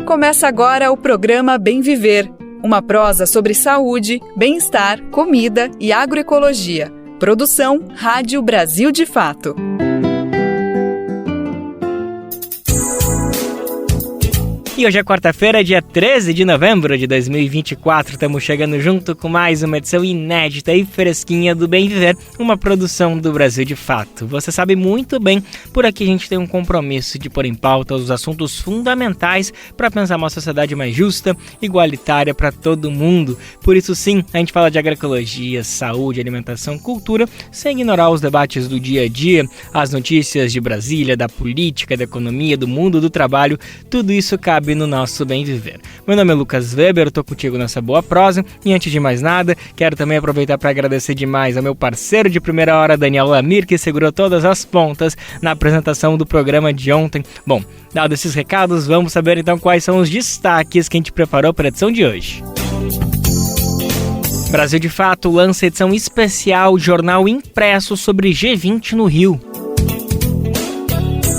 Começa agora o programa Bem Viver, uma prosa sobre saúde, bem-estar, comida e agroecologia. Produção Rádio Brasil de Fato. E hoje é quarta-feira, dia 13 de novembro de 2024. Estamos chegando junto com mais uma edição inédita e fresquinha do Bem Viver, uma produção do Brasil de Fato. Você sabe muito bem, por aqui a gente tem um compromisso de pôr em pauta os assuntos fundamentais para pensar uma sociedade mais justa, igualitária para todo mundo. Por isso sim, a gente fala de agroecologia, saúde, alimentação, cultura, sem ignorar os debates do dia a dia, as notícias de Brasília, da política, da economia, do mundo do trabalho, tudo isso cabe no nosso Bem Viver. Meu nome é Lucas Weber, eu tô contigo nessa boa prosa e antes de mais nada, quero também aproveitar para agradecer demais ao meu parceiro de primeira hora, Daniel Lamir, que segurou todas as pontas na apresentação do programa de ontem. Bom, dados esses recados, vamos saber então quais são os destaques que a gente preparou para a edição de hoje. Brasil de Fato lança edição especial jornal impresso sobre G20 no Rio.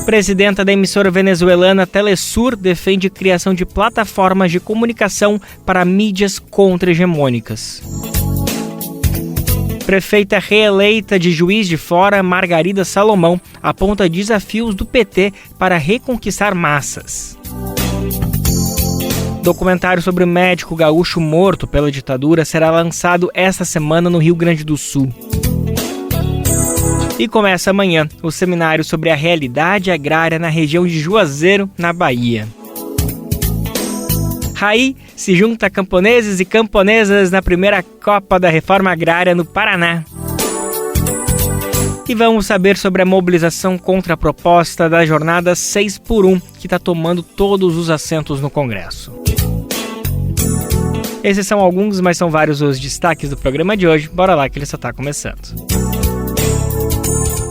Presidenta da emissora venezuelana Telesur defende criação de plataformas de comunicação para mídias contra-hegemônicas. Prefeita reeleita de Juiz de Fora, Margarida Salomão, aponta desafios do PT para reconquistar massas. Documentário sobre o médico gaúcho morto pela ditadura será lançado esta semana no Rio Grande do Sul. E começa amanhã o seminário sobre a realidade agrária na região de Juazeiro, na Bahia. Raí se junta a camponeses e camponesas na primeira Copa da Reforma Agrária no Paraná. E vamos saber sobre a mobilização contra a proposta da jornada 6x1, que está tomando todos os assentos no Congresso. Esses são alguns, mas são vários os destaques do programa de hoje. Bora lá que ele só está começando.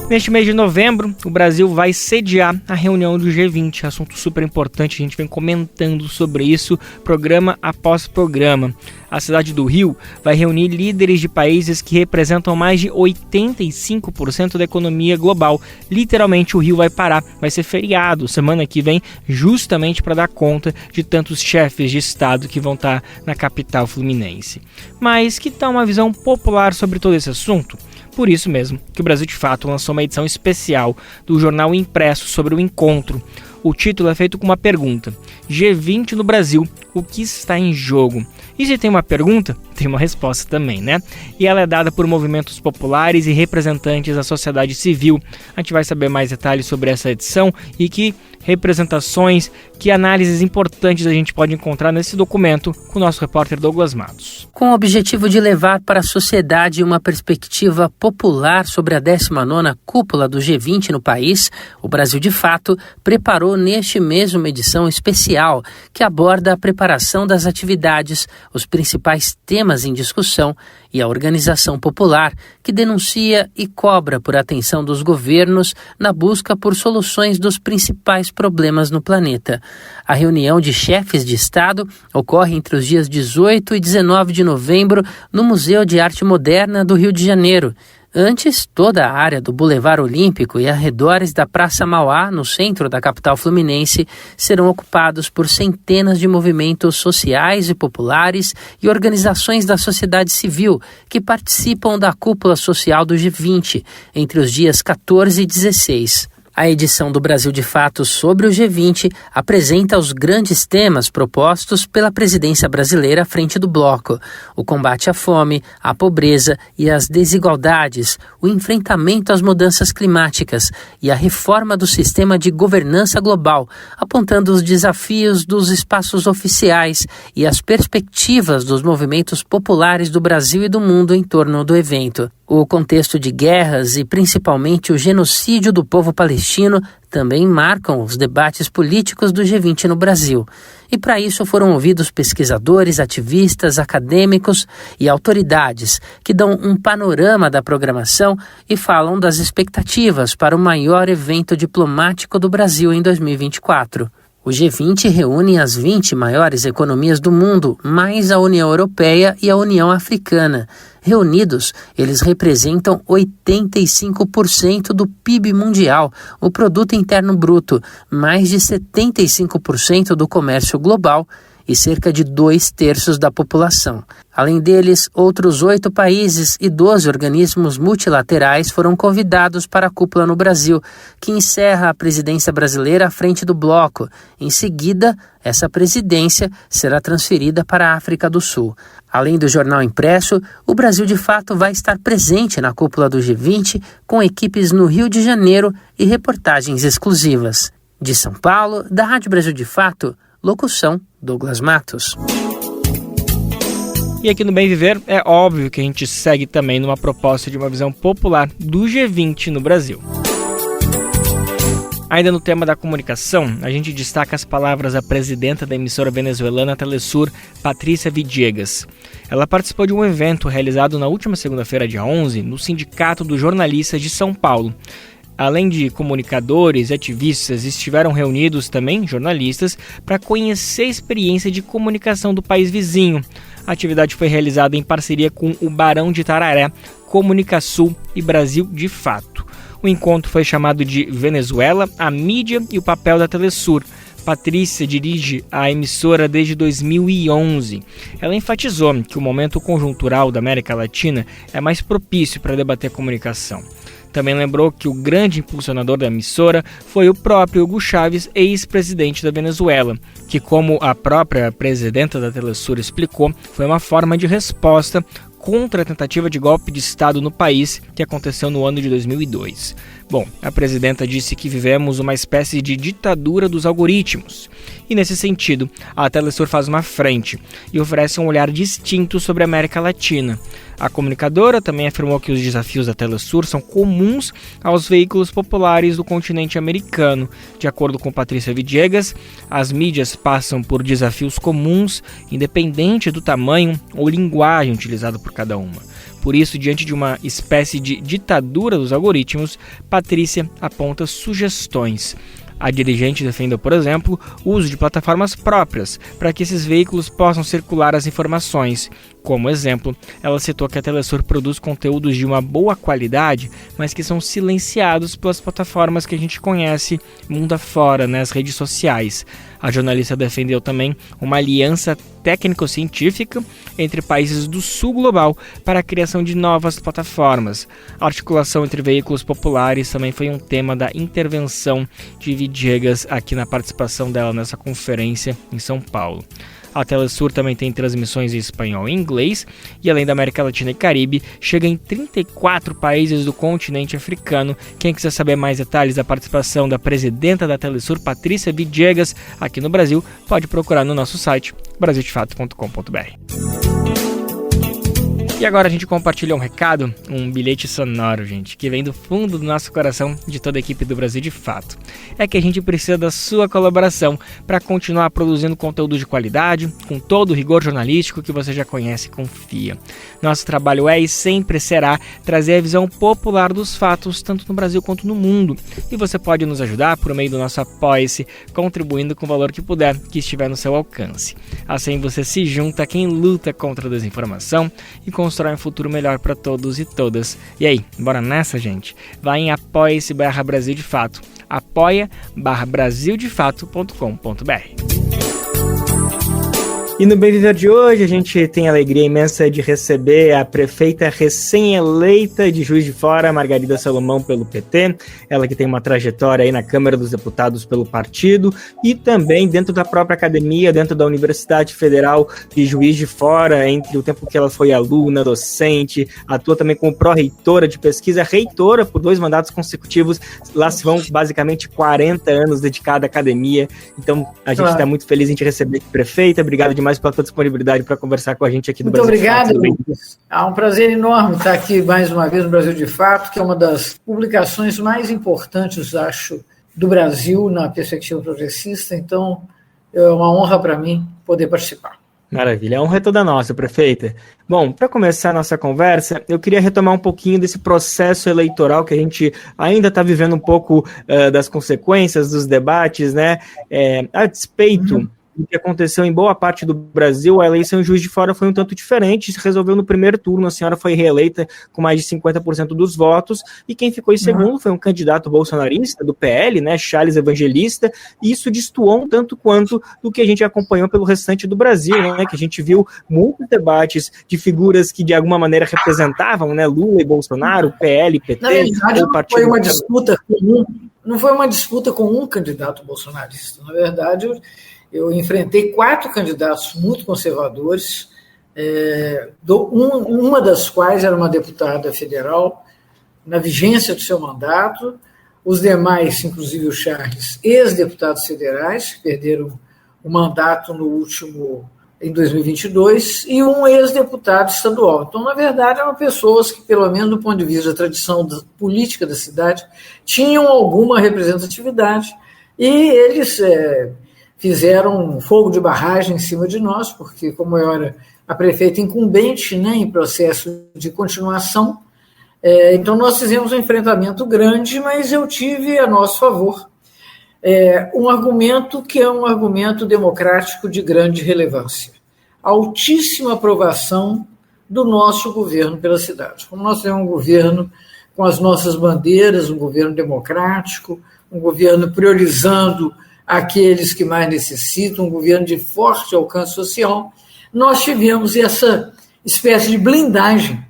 Neste mês de novembro, o Brasil vai sediar a reunião do G20, assunto super importante, a gente vem comentando sobre isso programa após programa. A cidade do Rio vai reunir líderes de países que representam mais de 85% da economia global. Literalmente o Rio vai parar, vai ser feriado semana que vem, justamente para dar conta de tantos chefes de estado que vão estar na capital fluminense. Mas que tal uma visão popular sobre todo esse assunto? Por isso mesmo que o Brasil de Fato lançou uma edição especial do jornal impresso sobre o encontro. O título é feito com uma pergunta: G20 no Brasil, o que está em jogo? E se tem uma pergunta, tem uma resposta também, né? E ela é dada por movimentos populares e representantes da sociedade civil. A gente vai saber mais detalhes sobre essa edição e que representações, que análises importantes a gente pode encontrar nesse documento com o nosso repórter Douglas Matos. Com o objetivo de levar para a sociedade uma perspectiva popular sobre a 19ª cúpula do G20 no país, o Brasil de Fato preparou neste mês uma edição especial que aborda a preparação das atividades, os principais temas em discussão e a organização popular que denuncia e cobra por atenção dos governos na busca por soluções dos principais problemas no planeta. A reunião de chefes de Estado ocorre entre os dias 18 e 19 de novembro no Museu de Arte Moderna do Rio de Janeiro. Antes, toda a área do Boulevard Olímpico e arredores da Praça Mauá, no centro da capital fluminense, serão ocupados por centenas de movimentos sociais e populares e organizações da sociedade civil que participam da cúpula social do G20 entre os dias 14 e 16. A edição do Brasil de Fato sobre o G20 apresenta os grandes temas propostos pela presidência brasileira à frente do bloco: o combate à fome, à pobreza e às desigualdades, o enfrentamento às mudanças climáticas e a reforma do sistema de governança global, apontando os desafios dos espaços oficiais e as perspectivas dos movimentos populares do Brasil e do mundo em torno do evento. O contexto de guerras e principalmente o genocídio do povo palestino também marcam os debates políticos do G20 no Brasil. E para isso foram ouvidos pesquisadores, ativistas, acadêmicos e autoridades que dão um panorama da programação e falam das expectativas para o maior evento diplomático do Brasil em 2024. O G20 reúne as 20 maiores economias do mundo, mais a União Europeia e a União Africana. Reunidos, eles representam 85% do PIB mundial, o Produto Interno Bruto, mais de 75% do comércio global e cerca de 2/3 da população. Além deles, outros 8 países e 12 organismos multilaterais foram convidados para a cúpula no Brasil, que encerra a presidência brasileira à frente do bloco. Em seguida, essa presidência será transferida para a África do Sul. Além do jornal impresso, o Brasil de Fato vai estar presente na cúpula do G20, com equipes no Rio de Janeiro e reportagens exclusivas. De São Paulo, da Rádio Brasil de Fato, locução Douglas Matos. E aqui no Bem Viver é óbvio que a gente segue também numa proposta de uma visão popular do G20 no Brasil. Ainda no tema da comunicação, a gente destaca as palavras da presidenta da emissora venezuelana Telesur, Patrícia Villegas. Ela participou de um evento realizado na última segunda-feira, dia 11, no Sindicato dos Jornalistas de São Paulo. Além de comunicadores e ativistas, estiveram reunidos também jornalistas para conhecer a experiência de comunicação do país vizinho. A atividade foi realizada em parceria com o Barão de Itararé, Comunicasul e Brasil de Fato. O encontro foi chamado de Venezuela, a mídia e o papel da Telesur. Patrícia dirige a emissora desde 2011. Ela enfatizou que o momento conjuntural da América Latina é mais propício para debater a comunicação. Também lembrou que o grande impulsionador da emissora foi o próprio Hugo Chávez, ex-presidente da Venezuela, que, como a própria presidenta da Telesur explicou, foi uma forma de resposta contra a tentativa de golpe de Estado no país que aconteceu no ano de 2002. Bom, a presidenta disse que vivemos uma espécie de ditadura dos algoritmos. E nesse sentido, a Telesur faz uma frente e oferece um olhar distinto sobre a América Latina. A comunicadora também afirmou que os desafios da Telesur são comuns aos veículos populares do continente americano. De acordo com Patrícia Villegas, as mídias passam por desafios comuns, independente do tamanho ou linguagem utilizada por cada uma. Por isso, diante de uma espécie de ditadura dos algoritmos, Patrícia aponta sugestões. A dirigente defendeu, por exemplo, o uso de plataformas próprias para que esses veículos possam circular as informações. Como exemplo, ela citou que a Telesur produz conteúdos de uma boa qualidade, mas que são silenciados pelas plataformas que a gente conhece mundo afora, nas redes sociais. A jornalista defendeu também uma aliança técnico-científica entre países do sul global para a criação de novas plataformas. A articulação entre veículos populares também foi um tema da intervenção de Villegas aqui na participação dela nessa conferência em São Paulo. A Telesur também tem transmissões em espanhol e inglês, e além da América Latina e Caribe, chega em 34 países do continente africano. Quem quiser saber mais detalhes da participação da presidenta da Telesur, Patrícia Villegas, aqui no Brasil, pode procurar no nosso site, brasildefato.com.br. E agora a gente compartilha um recado, um bilhete sonoro, gente, que vem do fundo do nosso coração, de toda a equipe do Brasil de Fato. É que a gente precisa da sua colaboração para continuar produzindo conteúdo de qualidade, com todo o rigor jornalístico que você já conhece e confia. Nosso trabalho é e sempre será trazer a visão popular dos fatos, tanto no Brasil quanto no mundo. E você pode nos ajudar por meio do nosso Apoia-se, contribuindo com o valor que puder, que estiver no seu alcance. Assim você se junta a quem luta contra a desinformação e constrói um futuro melhor para todos e todas. E aí, bora nessa, gente? Vai em apoia-se/Brasil de Fato, apoia-brasildefato.com.br. E no Bem Viver de hoje, a gente tem a alegria imensa de receber a prefeita recém-eleita de Juiz de Fora, Margarida Salomão, pelo PT. Ela que tem uma trajetória aí na Câmara dos Deputados pelo partido e também dentro da própria academia, dentro da Universidade Federal de Juiz de Fora, entre o tempo que ela foi aluna, docente, atua também como pró-reitora de pesquisa, reitora por 2 mandatos consecutivos. Lá se vão basicamente 40 anos dedicada à academia. Então, a gente está muito feliz em te receber aqui, prefeita. Obrigado demais pela tua disponibilidade para conversar com a gente aqui do Brasil de Fato. Muito obrigado. É um prazer enorme estar aqui mais uma vez no Brasil de Fato, que é uma das publicações mais importantes, acho, do Brasil na perspectiva progressista. Então, é uma honra para mim poder participar. Maravilha, a honra é toda nossa, prefeita. Bom, para começar a nossa conversa, eu queria retomar um pouquinho desse processo eleitoral que a gente ainda está vivendo um pouco das consequências dos debates, né? A despeito do que aconteceu em boa parte do Brasil, a eleição em Juiz de Fora foi um tanto diferente, se resolveu no primeiro turno, a senhora foi reeleita com mais de 50% dos votos, e quem ficou em segundo foi um candidato bolsonarista do PL, né, Charles Evangelista, e isso destoou um tanto quanto do que a gente acompanhou pelo restante do Brasil, né, que a gente viu muitos debates de figuras que de alguma maneira representavam, né, Lula e Bolsonaro, PL, PT, na verdade, ou partido... Não foi uma disputa com um candidato bolsonarista. Na verdade, eu enfrentei 4 candidatos muito conservadores, uma das quais era uma deputada federal, na vigência do seu mandato, os demais, inclusive o Charles, ex-deputados federais, que perderam o mandato em 2022, e um ex-deputado estadual. Então, na verdade, eram pessoas que, pelo menos do ponto de vista da tradição política da cidade, tinham alguma representatividade, e eles fizeram um fogo de barragem em cima de nós, porque, como eu era a prefeita incumbente, né, em processo de continuação, então nós fizemos um enfrentamento grande, mas eu tive a nosso favor um argumento que é um argumento democrático de grande relevância. Altíssima aprovação do nosso governo pela cidade. Como nós temos um governo com as nossas bandeiras, um governo democrático, um governo priorizando aqueles que mais necessitam, um governo de forte alcance social, nós tivemos essa espécie de blindagem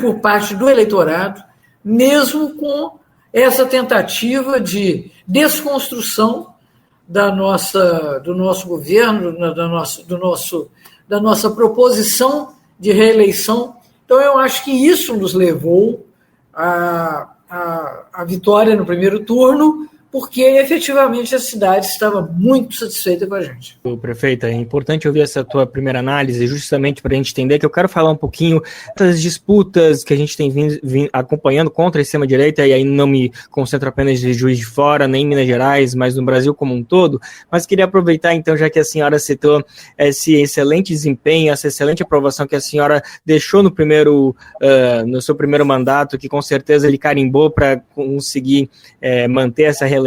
por parte do eleitorado, mesmo com essa tentativa de desconstrução do nosso governo, da nossa proposição de reeleição. Então, eu acho que isso nos levou à vitória no primeiro turno, porque efetivamente a cidade estava muito satisfeita com a gente. Prefeita, é importante ouvir essa tua primeira análise, justamente para a gente entender que eu quero falar um pouquinho das disputas que a gente tem vindo acompanhando contra a extrema-direita, e aí não me concentro apenas em Juiz de Fora, nem em Minas Gerais, mas no Brasil como um todo, mas queria aproveitar então, já que a senhora citou esse excelente desempenho, essa excelente aprovação que a senhora deixou no seu primeiro mandato, que com certeza ele carimbou para conseguir manter essa reeleição,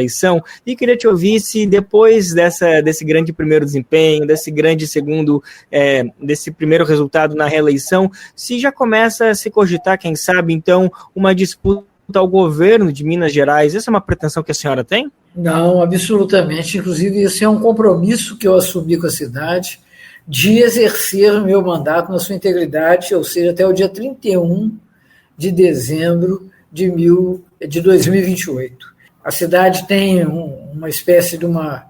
e queria te ouvir se depois desse grande primeiro desempenho, desse grande segundo, desse primeiro resultado na reeleição, se já começa a se cogitar, quem sabe, então, uma disputa ao governo de Minas Gerais. Essa é uma pretensão que a senhora tem? Não, absolutamente. Inclusive, esse é um compromisso que eu assumi com a cidade de exercer o meu mandato na sua integridade, ou seja, até o dia 31 de dezembro de 2028. A cidade tem uma espécie de uma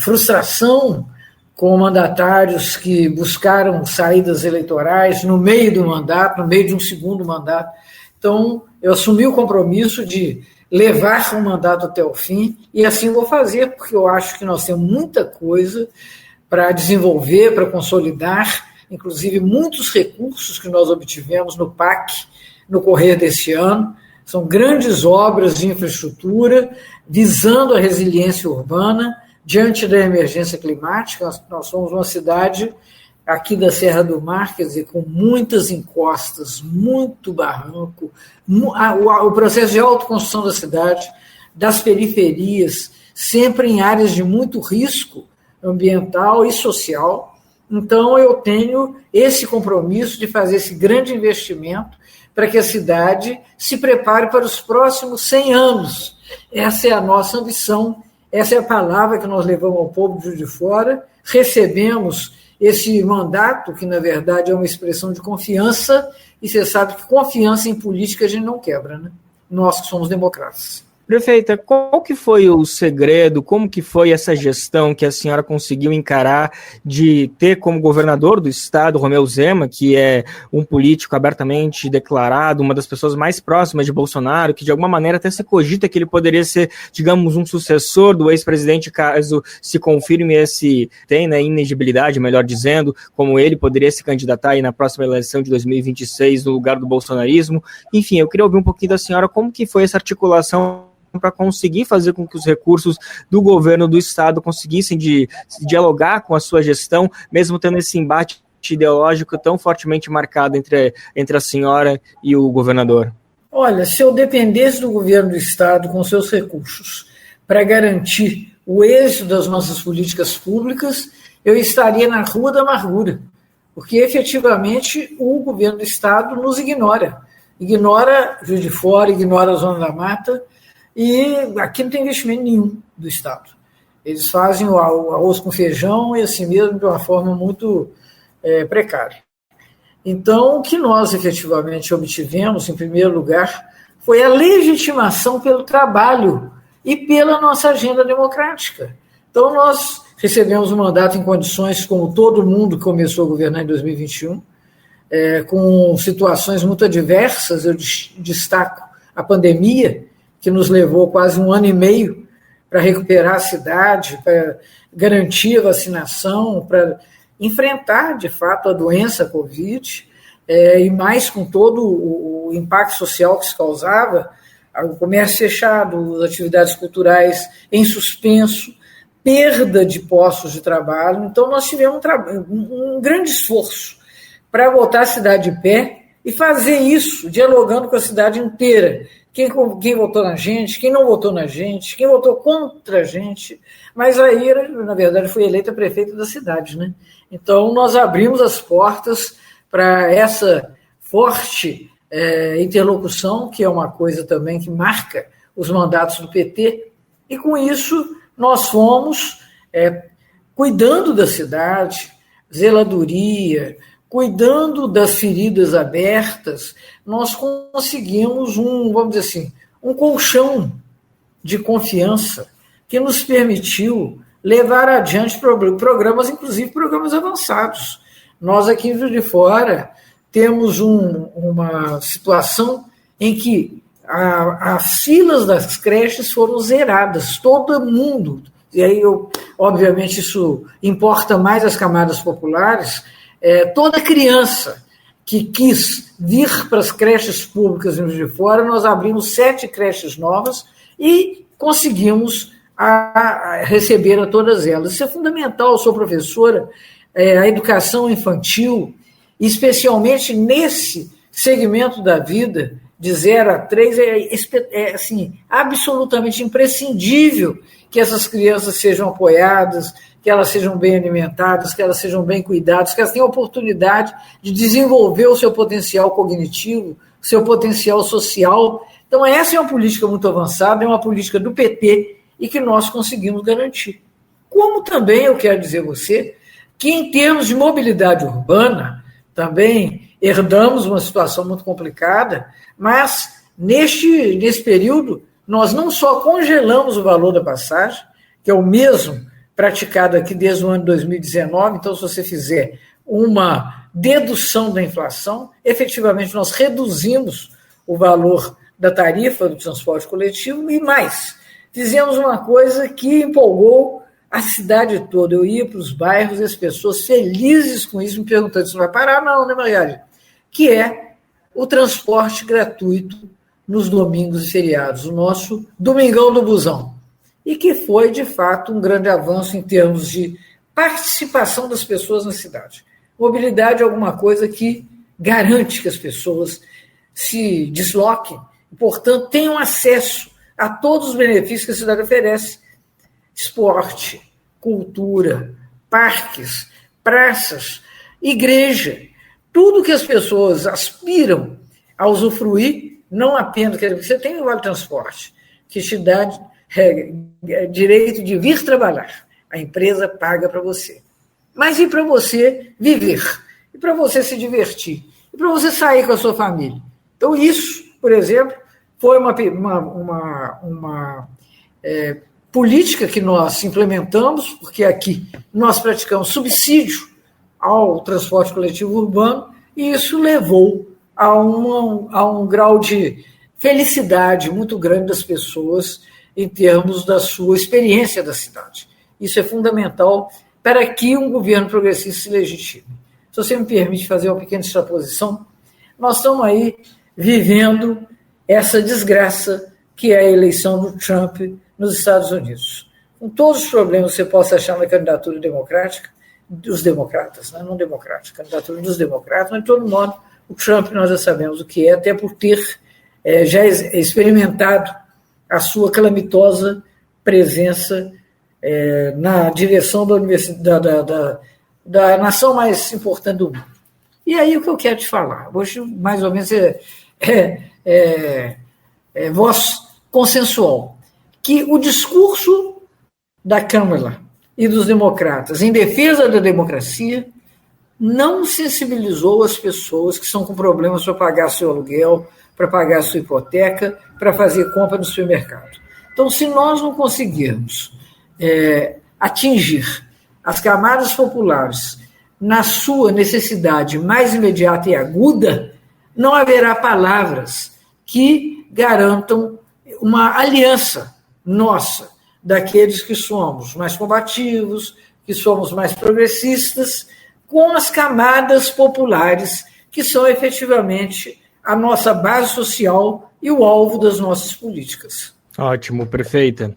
frustração com mandatários que buscaram saídas eleitorais no meio do mandato, no meio de um segundo mandato. Então, eu assumi o compromisso de levar o mandato até o fim, e assim vou fazer, porque eu acho que nós temos muita coisa para desenvolver, para consolidar, inclusive muitos recursos que nós obtivemos no PAC no correr desse ano. São grandes obras de infraestrutura visando a resiliência urbana diante da emergência climática. Nós somos uma cidade aqui da Serra do Mar, quer dizer, com muitas encostas, muito barranco, o processo de autoconstrução da cidade, das periferias, sempre em áreas de muito risco ambiental e social. Então, eu tenho esse compromisso de fazer esse grande investimento para que a cidade se prepare para os próximos 100 anos. Essa é a nossa ambição, essa é a palavra que nós levamos ao povo de Juiz de Fora. Recebemos esse mandato, que na verdade é uma expressão de confiança, e você sabe que confiança em política a gente não quebra, né? Nós que somos democratas. Prefeita, qual que foi o segredo, como que foi essa gestão que a senhora conseguiu encarar de ter como governador do estado Romeu Zema, que é um político abertamente declarado, uma das pessoas mais próximas de Bolsonaro, que de alguma maneira até se cogita que ele poderia ser, digamos, um sucessor do ex-presidente, caso se confirme inegibilidade, melhor dizendo, como ele poderia se candidatar aí na próxima eleição de 2026 no lugar do bolsonarismo. Enfim, eu queria ouvir um pouquinho da senhora como que foi essa articulação para conseguir fazer com que os recursos do governo do estado conseguissem dialogar com a sua gestão, mesmo tendo esse embate ideológico tão fortemente marcado entre a senhora e o governador. Olha, se eu dependesse do governo do estado com seus recursos para garantir o êxito das nossas políticas públicas, eu estaria na rua da amargura, porque efetivamente o governo do Estado nos ignora Juiz de Fora, ignora a Zona da Mata, e aqui não tem investimento nenhum do Estado. Eles fazem o arroz com feijão e assim mesmo de uma forma muito precária. Então, o que nós efetivamente obtivemos, em primeiro lugar, foi a legitimação pelo trabalho e pela nossa agenda democrática. Então, nós recebemos um mandato em condições como todo mundo que começou a governar em 2021, com situações muito adversas. Eu destaco a pandemia, que nos levou quase 1 ano e meio para recuperar a cidade, para garantir a vacinação, para enfrentar, de fato, a doença Covid, e mais com todo o impacto social que se causava, o comércio fechado, as atividades culturais em suspenso, perda de postos de trabalho. Então, nós tivemos um grande esforço para botar a cidade de pé e fazer isso dialogando com a cidade inteira. Quem votou na gente, quem não votou na gente, quem votou contra a gente. Mas aí, na verdade, fui eleita prefeita da cidade, né? Então, nós abrimos as portas para essa forte interlocução, que é uma coisa também que marca os mandatos do PT, e com isso nós fomos cuidando da cidade, zeladoria, cuidando das feridas abertas. Nós conseguimos vamos dizer assim, um colchão de confiança que nos permitiu levar adiante programas, inclusive programas avançados. Nós aqui em Juiz de Fora temos uma situação em que as filas das creches foram zeradas, todo mundo, e aí obviamente isso importa mais às camadas populares, toda criança que quis vir para as creches públicas em Juiz de Fora, nós abrimos 7 creches novas e conseguimos receber a todas elas. Isso é fundamental. Eu sou professora, a educação infantil, especialmente nesse segmento da vida, de 0 a 3, assim, absolutamente imprescindível que essas crianças sejam apoiadas, que elas sejam bem alimentadas, que elas sejam bem cuidadas, que elas tenham a oportunidade de desenvolver o seu potencial cognitivo, o seu potencial social. Então, essa é uma política muito avançada, é uma política do PT e que nós conseguimos garantir. Como também, eu quero dizer a você, que em termos de mobilidade urbana, também herdamos uma situação muito complicada, mas nesse período nós não só congelamos o valor da passagem, que é o mesmo praticado aqui desde o ano de 2019, então se você fizer uma dedução da inflação, efetivamente nós reduzimos o valor da tarifa do transporte coletivo e mais, fizemos uma coisa que empolgou a cidade toda. Eu ia para os bairros e as pessoas felizes com isso, me perguntando se não vai parar, não, né, Marielle? Que é o transporte gratuito nos domingos e feriados, o nosso Domingão do Busão. E que foi, de fato, um grande avanço em termos de participação das pessoas na cidade. Mobilidade é alguma coisa que garante que as pessoas se desloquem e, portanto, tenham acesso a todos os benefícios que a cidade oferece. Esporte, cultura, parques, praças, igreja, tudo que as pessoas aspiram a usufruir, não apenas, quer dizer, você tem o Vale Transporte, que te dá direito de vir trabalhar, a empresa paga para você. Mas e para você viver? E para você se divertir? E para você sair com a sua família? Então isso, por exemplo, foi uma política que nós implementamos, porque aqui nós praticamos subsídio ao transporte coletivo urbano, e isso levou a um grau de felicidade muito grande das pessoas em termos da sua experiência da cidade. Isso é fundamental para que um governo progressista se legitime. Se você me permite fazer uma pequena extraposição, nós estamos aí vivendo essa desgraça que é a eleição do Trump nos Estados Unidos. Com todos os problemas que você possa achar na candidatura democrática, dos democratas, né? Não democrática, candidatura dos democratas, mas de todo modo, o Trump nós já sabemos o que é, até por ter já experimentado a sua calamitosa presença na direção da nação mais importante do mundo. E aí o que eu quero te falar, hoje mais ou menos voz consensual, que o discurso da Câmara e dos democratas em defesa da democracia não sensibilizou as pessoas que estão com problemas para pagar seu aluguel, para pagar sua hipoteca, para fazer compra no supermercado. Então, se nós não conseguirmos atingir as camadas populares na sua necessidade mais imediata e aguda, não haverá palavras que garantam uma aliança nossa, daqueles que somos mais combativos, que somos mais progressistas, com as camadas populares, que são efetivamente a nossa base social e o alvo das nossas políticas. Ótimo, prefeita.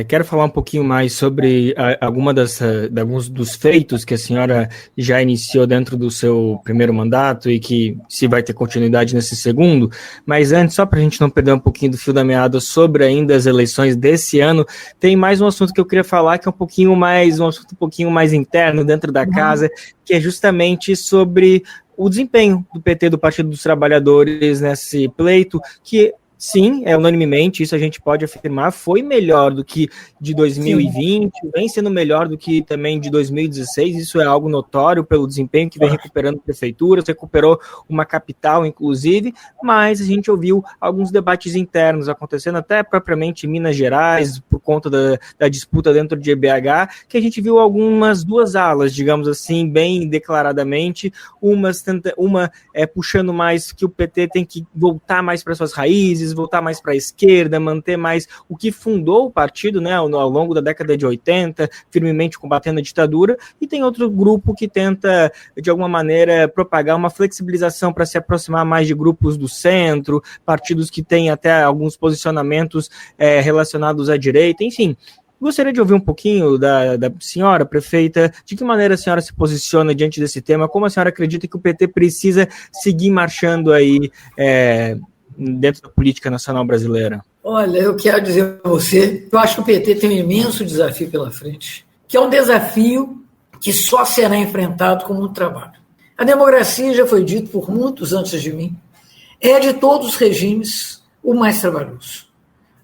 Quero falar um pouquinho mais sobre alguns dos feitos que a senhora já iniciou dentro do seu primeiro mandato e que se vai ter continuidade nesse segundo, mas antes, só para a gente não perder um pouquinho do fio da meada sobre ainda as eleições desse ano, tem mais um assunto que eu queria falar que é um assunto um pouquinho mais interno dentro da casa, que é justamente sobre o desempenho do PT, do Partido dos Trabalhadores, nesse pleito, que sim, unanimemente, isso a gente pode afirmar, foi melhor do que de 2020, vem sendo melhor do que também de 2016, isso é algo notório pelo desempenho que vem recuperando prefeituras, recuperou uma capital, inclusive, mas a gente ouviu alguns debates internos acontecendo, até propriamente em Minas Gerais, por conta da disputa dentro de EBH, que a gente viu duas alas, digamos assim, bem declaradamente, uma puxando mais que o PT tem que voltar mais para suas raízes, voltar mais para a esquerda, manter mais o que fundou o partido, né, ao longo da década de 80, firmemente combatendo a ditadura, e tem outro grupo que tenta, de alguma maneira, propagar uma flexibilização para se aproximar mais de grupos do centro, partidos que têm até alguns posicionamentos relacionados à direita, enfim. Gostaria de ouvir um pouquinho da senhora, prefeita, de que maneira a senhora se posiciona diante desse tema, como a senhora acredita que o PT precisa seguir marchando aí dentro da política nacional brasileira? Olha, eu quero dizer para você, eu acho que o PT tem um imenso desafio pela frente, que é um desafio que só será enfrentado com muito trabalho. A democracia, já foi dito por muitos antes de mim, é de todos os regimes o mais trabalhoso.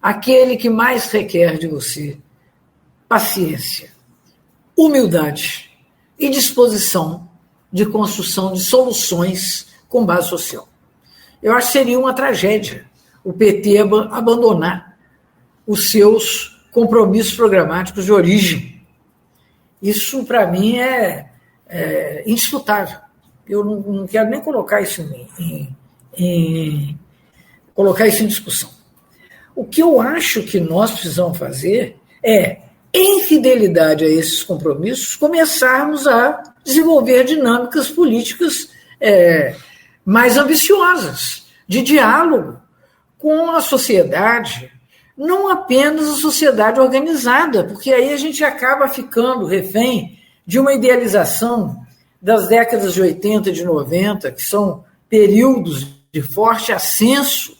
Aquele que mais requer de você paciência, humildade e disposição de construção de soluções com base social. Eu acho que seria uma tragédia o PT abandonar os seus compromissos programáticos de origem. Isso, para mim, é indisputável. Eu não quero nem colocar isso em discussão. O que eu acho que nós precisamos fazer é, em fidelidade a esses compromissos, começarmos a desenvolver dinâmicas políticas mais ambiciosas, de diálogo com a sociedade, não apenas a sociedade organizada, porque aí a gente acaba ficando refém de uma idealização das décadas de 80 e de 90, que são períodos de forte ascenso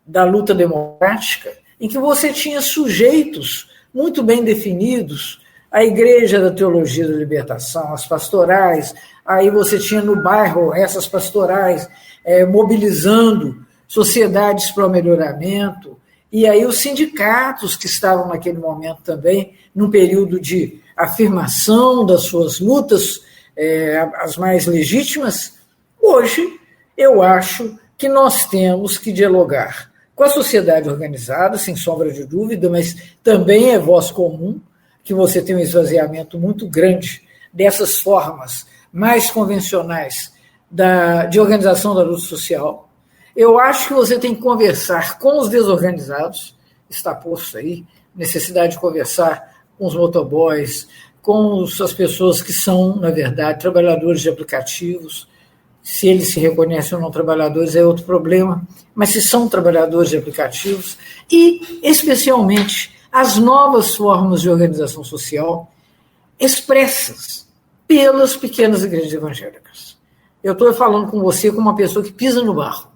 da luta democrática, em que você tinha sujeitos muito bem definidos, a Igreja da Teologia da Libertação, as pastorais, aí você tinha no bairro essas pastorais mobilizando sociedades para o melhoramento, e aí os sindicatos que estavam naquele momento também, num período de afirmação das suas lutas, as mais legítimas. Hoje, eu acho que nós temos que dialogar com a sociedade organizada, sem sombra de dúvida, mas também é voz comum que você tem um esvaziamento muito grande dessas formas mais convencionais de organização da luta social. Eu acho que você tem que conversar com os desorganizados, está posto aí, necessidade de conversar com os motoboys, com as pessoas que são, na verdade, trabalhadores de aplicativos. Se eles se reconhecem ou não trabalhadores é outro problema, mas se são trabalhadores de aplicativos, e, especialmente, as novas formas de organização social expressas pelas pequenas igrejas evangélicas. Eu estou falando com você como uma pessoa que pisa no barro,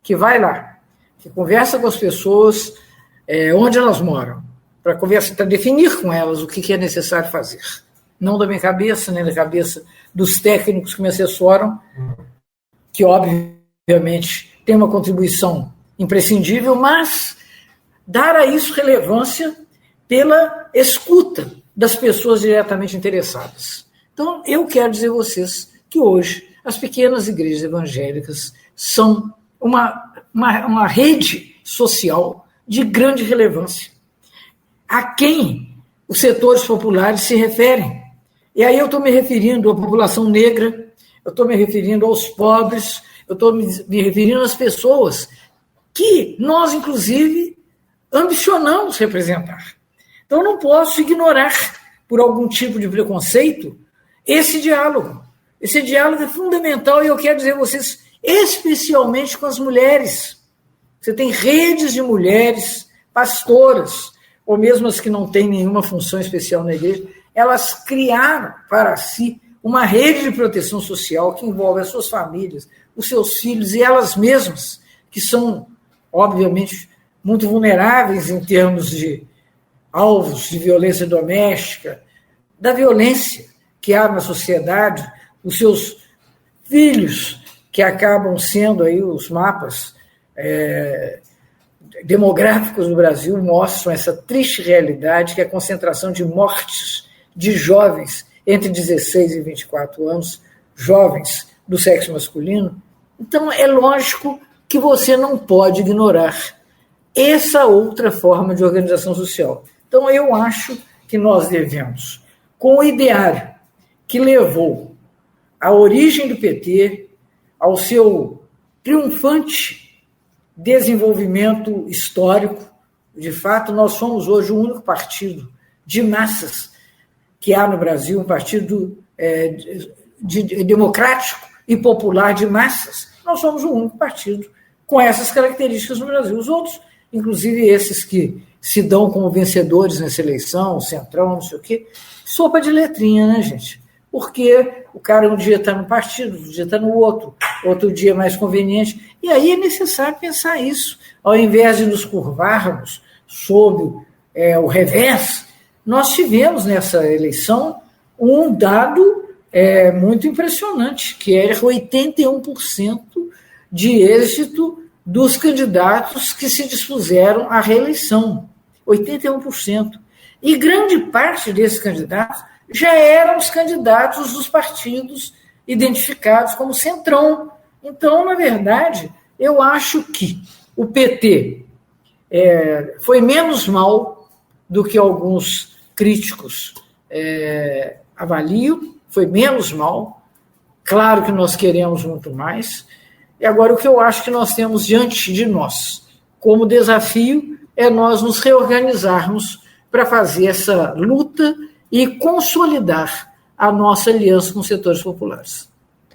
que vai lá, que conversa com as pessoas onde elas moram, para conversar, para definir com elas o que é necessário fazer. Não da minha cabeça, nem da cabeça dos técnicos que me assessoram, que obviamente tem uma contribuição imprescindível, mas dar a isso relevância pela escuta das pessoas diretamente interessadas. Então, eu quero dizer a vocês que hoje as pequenas igrejas evangélicas são uma rede social de grande relevância, a quem os setores populares se referem. E aí eu estou me referindo à população negra, eu estou me referindo aos pobres, eu estou me referindo às pessoas que nós, inclusive, ambicionamos representar. Então, eu não posso ignorar, por algum tipo de preconceito, esse diálogo. Esse diálogo é fundamental e eu quero dizer a vocês, especialmente com as mulheres. Você tem redes de mulheres, pastoras, ou mesmo as que não têm nenhuma função especial na igreja, elas criaram para si uma rede de proteção social que envolve as suas famílias, os seus filhos e elas mesmas, que são, obviamente, muito vulneráveis em termos de alvos de violência doméstica, da violência que há na sociedade, os seus filhos, que acabam sendo aí os mapas demográficos do Brasil, mostram essa triste realidade, que é a concentração de mortes de jovens entre 16 e 24 anos, jovens do sexo masculino. Então, é lógico que você não pode ignorar essa outra forma de organização social. Então, eu acho que nós devemos, com o ideário que levou à origem do PT, ao seu triunfante desenvolvimento histórico, de fato, nós somos hoje o único partido de massas que há no Brasil, um partido democrático e popular de massas. Nós somos o único partido com essas características no Brasil. Os outros, inclusive esses que se dão como vencedores nessa eleição, Centrão, não sei o quê, sopa de letrinha, né, gente? Porque o cara um dia está num partido, outro dia está no outro dia é mais conveniente. E aí é necessário pensar isso. Ao invés de nos curvarmos sob o revés, nós tivemos nessa eleição um dado muito impressionante, que é 81% de êxito dos candidatos que se dispuseram à reeleição. 81%. E grande parte desses candidatos já eram os candidatos dos partidos identificados como centrão. Então, na verdade, eu acho que o PT foi menos mal do que alguns críticos avaliam, foi menos mal. Claro que nós queremos muito mais. E agora o que eu acho que nós temos diante de nós como desafio é nós nos reorganizarmos para fazer essa luta e consolidar a nossa aliança com os setores populares.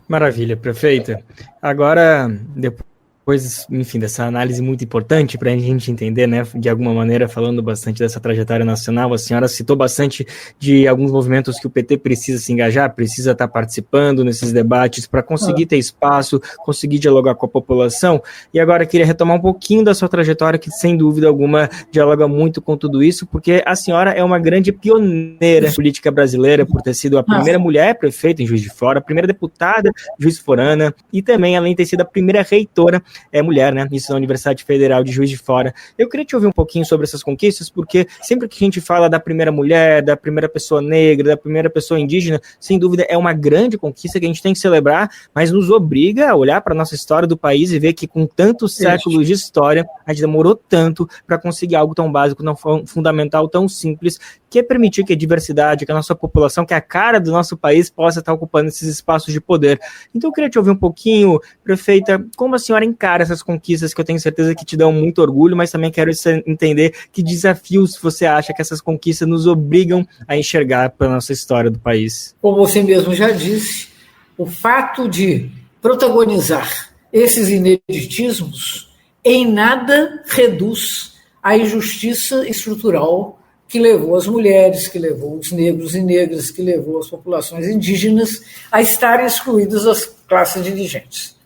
Maravilha, prefeita. Agora, depois, enfim, dessa análise muito importante para a gente entender, né, de alguma maneira, falando bastante dessa trajetória nacional, a senhora citou bastante de alguns movimentos que o PT precisa se engajar, precisa estar participando nesses debates para conseguir ter espaço, conseguir dialogar com a população. E agora eu queria retomar um pouquinho da sua trajetória, que sem dúvida alguma dialoga muito com tudo isso, porque a senhora é uma grande pioneira política brasileira por ter sido a primeira mulher prefeita em Juiz de Fora, a primeira deputada Juiz de Forana e também, além de ter sido a primeira reitora mulher, né? Isso na Universidade Federal de Juiz de Fora. Eu queria te ouvir um pouquinho sobre essas conquistas, porque sempre que a gente fala da primeira mulher, da primeira pessoa negra, da primeira pessoa indígena, sem dúvida é uma grande conquista que a gente tem que celebrar, mas nos obriga a olhar para a nossa história do país e ver que com tantos séculos de história, a gente demorou tanto para conseguir algo tão básico, tão fundamental, tão simples, que é permitir que a diversidade, que a nossa população, que a cara do nosso país possa estar ocupando esses espaços de poder. Então eu queria te ouvir um pouquinho, prefeita, como a senhora encara essas conquistas que eu tenho certeza que te dão muito orgulho, mas também quero entender que desafios você acha que essas conquistas nos obrigam a enxergar para a nossa história do país. Como você mesmo já disse, o fato de protagonizar esses ineditismos em nada reduz a injustiça estrutural que levou as mulheres, que levou os negros e negras, que levou as populações indígenas a estarem excluídas das classes dirigentes.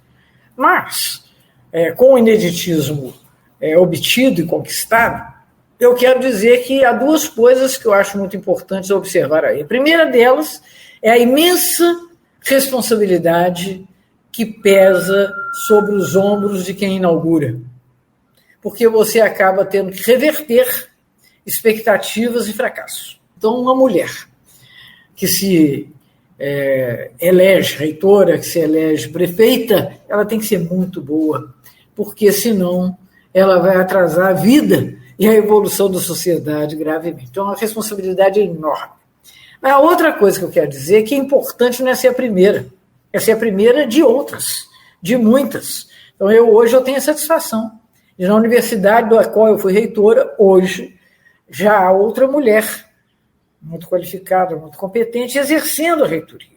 Mas, com o ineditismo obtido e conquistado, eu quero dizer que há duas coisas que eu acho muito importantes observar aí. A primeira delas é a imensa responsabilidade que pesa sobre os ombros de quem inaugura, porque você acaba tendo que reverter expectativas e fracassos. Então, uma mulher que se elege reitora, que se elege prefeita, ela tem que ser muito boa, porque senão ela vai atrasar a vida e a evolução da sociedade gravemente. Então, a responsabilidade é enorme. Mas a outra coisa que eu quero dizer é que é importante não é ser a primeira, é ser a primeira de outras, de muitas. Então, hoje eu tenho a satisfação de, na universidade da qual eu fui reitora, hoje já há outra mulher muito qualificada, muito competente, exercendo a reitoria.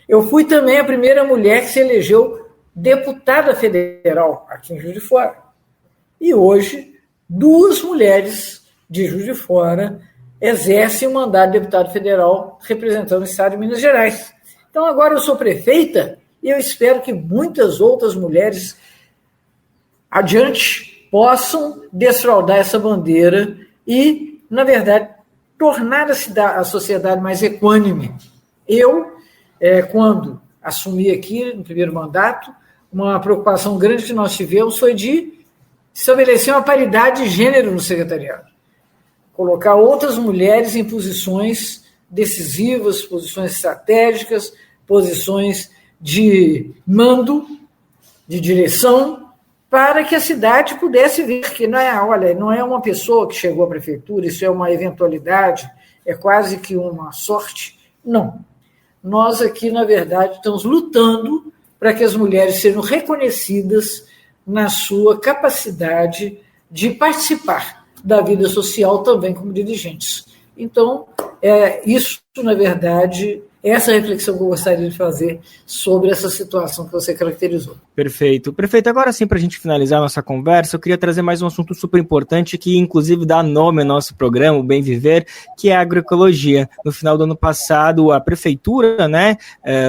Eu fui também a primeira mulher que se elegeu deputada federal aqui em Juiz de Fora. E hoje, 2 mulheres de Juiz de Fora exercem o mandato de deputado federal representando o estado de Minas Gerais. Então, agora eu sou prefeita e eu espero que muitas outras mulheres adiante possam desfraldar essa bandeira e, na verdade, tornar a sociedade mais equânime. Eu, quando assumi aqui no primeiro mandato, uma preocupação grande que nós tivemos foi de estabelecer uma paridade de gênero no secretariado. Colocar outras mulheres em posições decisivas, posições estratégicas, posições de mando, de direção, para que a cidade pudesse ver que não é uma pessoa que chegou à prefeitura, isso é uma eventualidade, é quase que uma sorte. Não. Nós aqui, na verdade, estamos lutando para que as mulheres sejam reconhecidas na sua capacidade de participar da vida social também como dirigentes. Então, isso, na verdade, essa reflexão que eu gostaria de fazer sobre essa situação que você caracterizou. Perfeito. Prefeito, agora sim, para a gente finalizar a nossa conversa, eu queria trazer mais um assunto super importante que, inclusive, dá nome ao nosso programa, o Bem Viver, que é a agroecologia. No final do ano passado, a Prefeitura,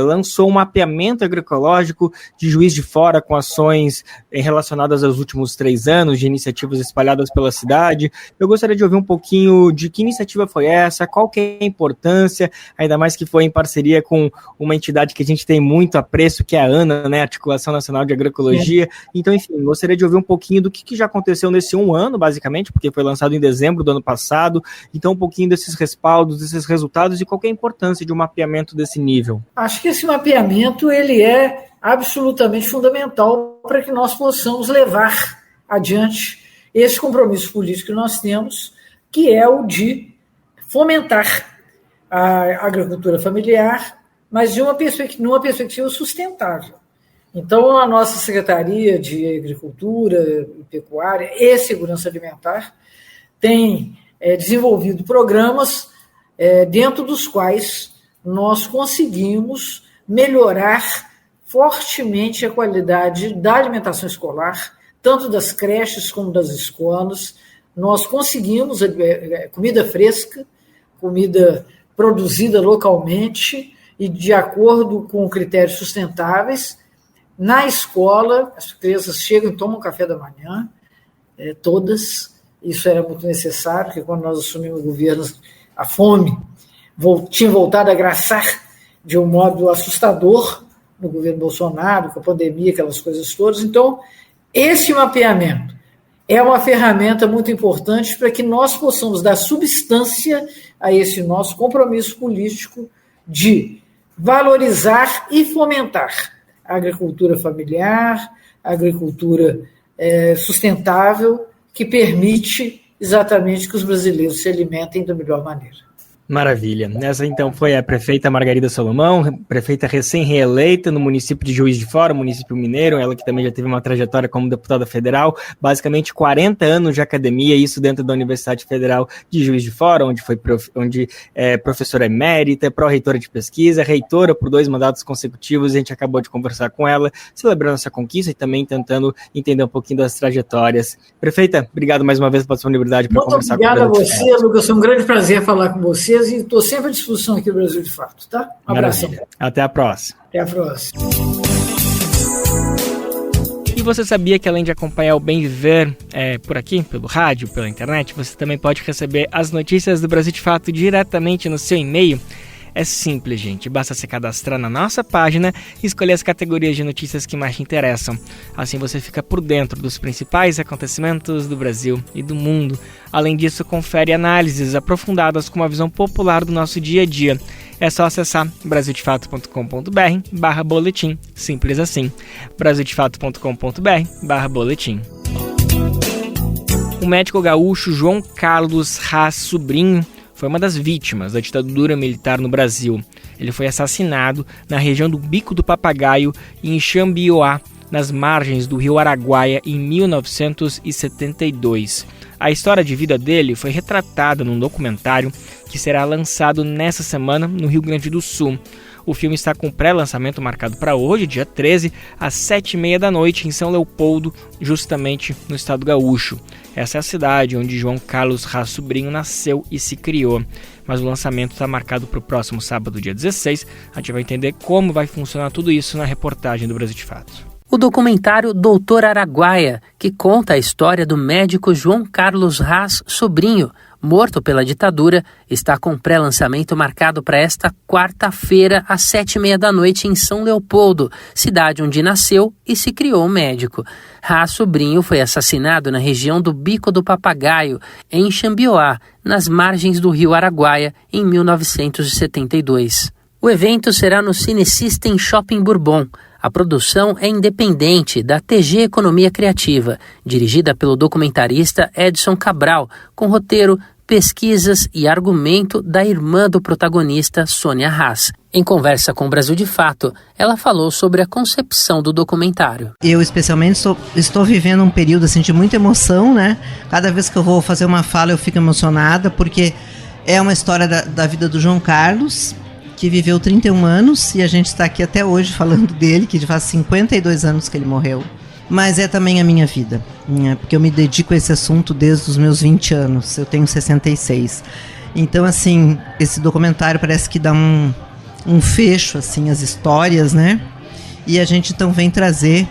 lançou um mapeamento agroecológico de Juiz de Fora com ações relacionadas aos últimos 3 anos, de iniciativas espalhadas pela cidade. Eu gostaria de ouvir um pouquinho de que iniciativa foi essa, qual que é a importância, ainda mais que foi em parceria com uma entidade que a gente tem muito apreço, que é a ANA, Articulação Nacional de Agroecologia. Então, enfim, gostaria de ouvir um pouquinho do que já aconteceu nesse 1 ano, basicamente, porque foi lançado em dezembro do ano passado. Então, um pouquinho desses respaldos, desses resultados e qual que é a importância de um mapeamento desse nível. Acho que esse mapeamento ele é absolutamente fundamental para que nós possamos levar adiante esse compromisso político que nós temos, que é o de fomentar a agricultura familiar, mas numa perspectiva sustentável. Então, a nossa Secretaria de Agricultura, Pecuária e Segurança Alimentar tem desenvolvido programas dentro dos quais nós conseguimos melhorar fortemente a qualidade da alimentação escolar, tanto das creches como das escolas. Nós conseguimos comida fresca, comida produzida localmente e de acordo com critérios sustentáveis. Na escola, as crianças chegam e tomam café da manhã, todas. Isso era muito necessário, porque quando nós assumimos o governo, a fome tinha voltado a agraçar de um modo assustador no governo Bolsonaro, com a pandemia, aquelas coisas todas. Então, esse mapeamento é uma ferramenta muito importante para que nós possamos dar substância a esse nosso compromisso político de valorizar e fomentar a agricultura familiar, a agricultura sustentável, que permite exatamente que os brasileiros se alimentem da melhor maneira. Maravilha. Essa, então, foi a prefeita Margarida Salomão, prefeita recém-reeleita no município de Juiz de Fora, município mineiro, ela que também já teve uma trajetória como deputada federal, basicamente 40 anos de academia, isso dentro da Universidade Federal de Juiz de Fora, onde é professora emérita, pró-reitora de pesquisa, reitora por 2 mandatos consecutivos. A gente acabou de conversar com ela, celebrando essa conquista e também tentando entender um pouquinho das trajetórias. Prefeita, obrigado mais uma vez pela disponibilidade para conversar com a gente. Muito obrigado a você, Lucas, foi um grande prazer falar com vocês e estou sempre à disposição aqui no Brasil de Fato, tá? Um abraço. Até a próxima. Até a próxima. E você sabia que além de acompanhar o Bem Viver por aqui, pelo rádio, pela internet, você também pode receber as notícias do Brasil de Fato diretamente no seu e-mail? É simples, gente. Basta se cadastrar na nossa página e escolher as categorias de notícias que mais te interessam. Assim você fica por dentro dos principais acontecimentos do Brasil e do mundo. Além disso, confere análises aprofundadas com uma visão popular do nosso dia a dia. É só acessar brasildefato.com.br/boletim. Simples assim. brasildefato.com.br/boletim. O médico gaúcho João Carlos Haas Sobrinho foi uma das vítimas da ditadura militar no Brasil. Ele foi assassinado na região do Bico do Papagaio e em Xambioá, nas margens do rio Araguaia, em 1972. A história de vida dele foi retratada num documentário que será lançado nessa semana no Rio Grande do Sul. O filme está com pré-lançamento marcado para hoje, dia 13, às 7h30 da noite, em São Leopoldo, justamente no estado gaúcho. Essa é a cidade onde João Carlos Haas Sobrinho nasceu e se criou. Mas o lançamento está marcado para o próximo sábado, dia 16. A gente vai entender como vai funcionar tudo isso na reportagem do Brasil de Fato. O documentário Doutor Araguaia, que conta a história do médico João Carlos Haas Sobrinho, morto pela ditadura, está com pré-lançamento marcado para esta quarta-feira, às 7h30 da noite, em São Leopoldo, cidade onde nasceu e se criou o médico. Haas Sobrinho foi assassinado na região do Bico do Papagaio, em Xambioá, nas margens do rio Araguaia, em 1972. O evento será no Cine System Shopping Bourbon. A produção é independente, da TG Economia Criativa, dirigida pelo documentarista Edson Cabral, com roteiro, pesquisas e argumento da irmã do protagonista, Sônia Haas. Em conversa com o Brasil de Fato, ela falou sobre a concepção do documentário. Eu, especialmente, estou vivendo um período assim, de muita emoção, né? Cada vez que eu vou fazer uma fala, eu fico emocionada, porque é uma história da vida do João Carlos, que viveu 31 anos, e a gente está aqui até hoje falando dele, que faz 52 anos que ele morreu. Mas é também a minha vida, né? Porque eu me dedico a esse assunto desde os meus 20 anos, eu tenho 66. Então, assim, esse documentário parece que dá um fecho, assim, às histórias, né? E a gente então vem trazer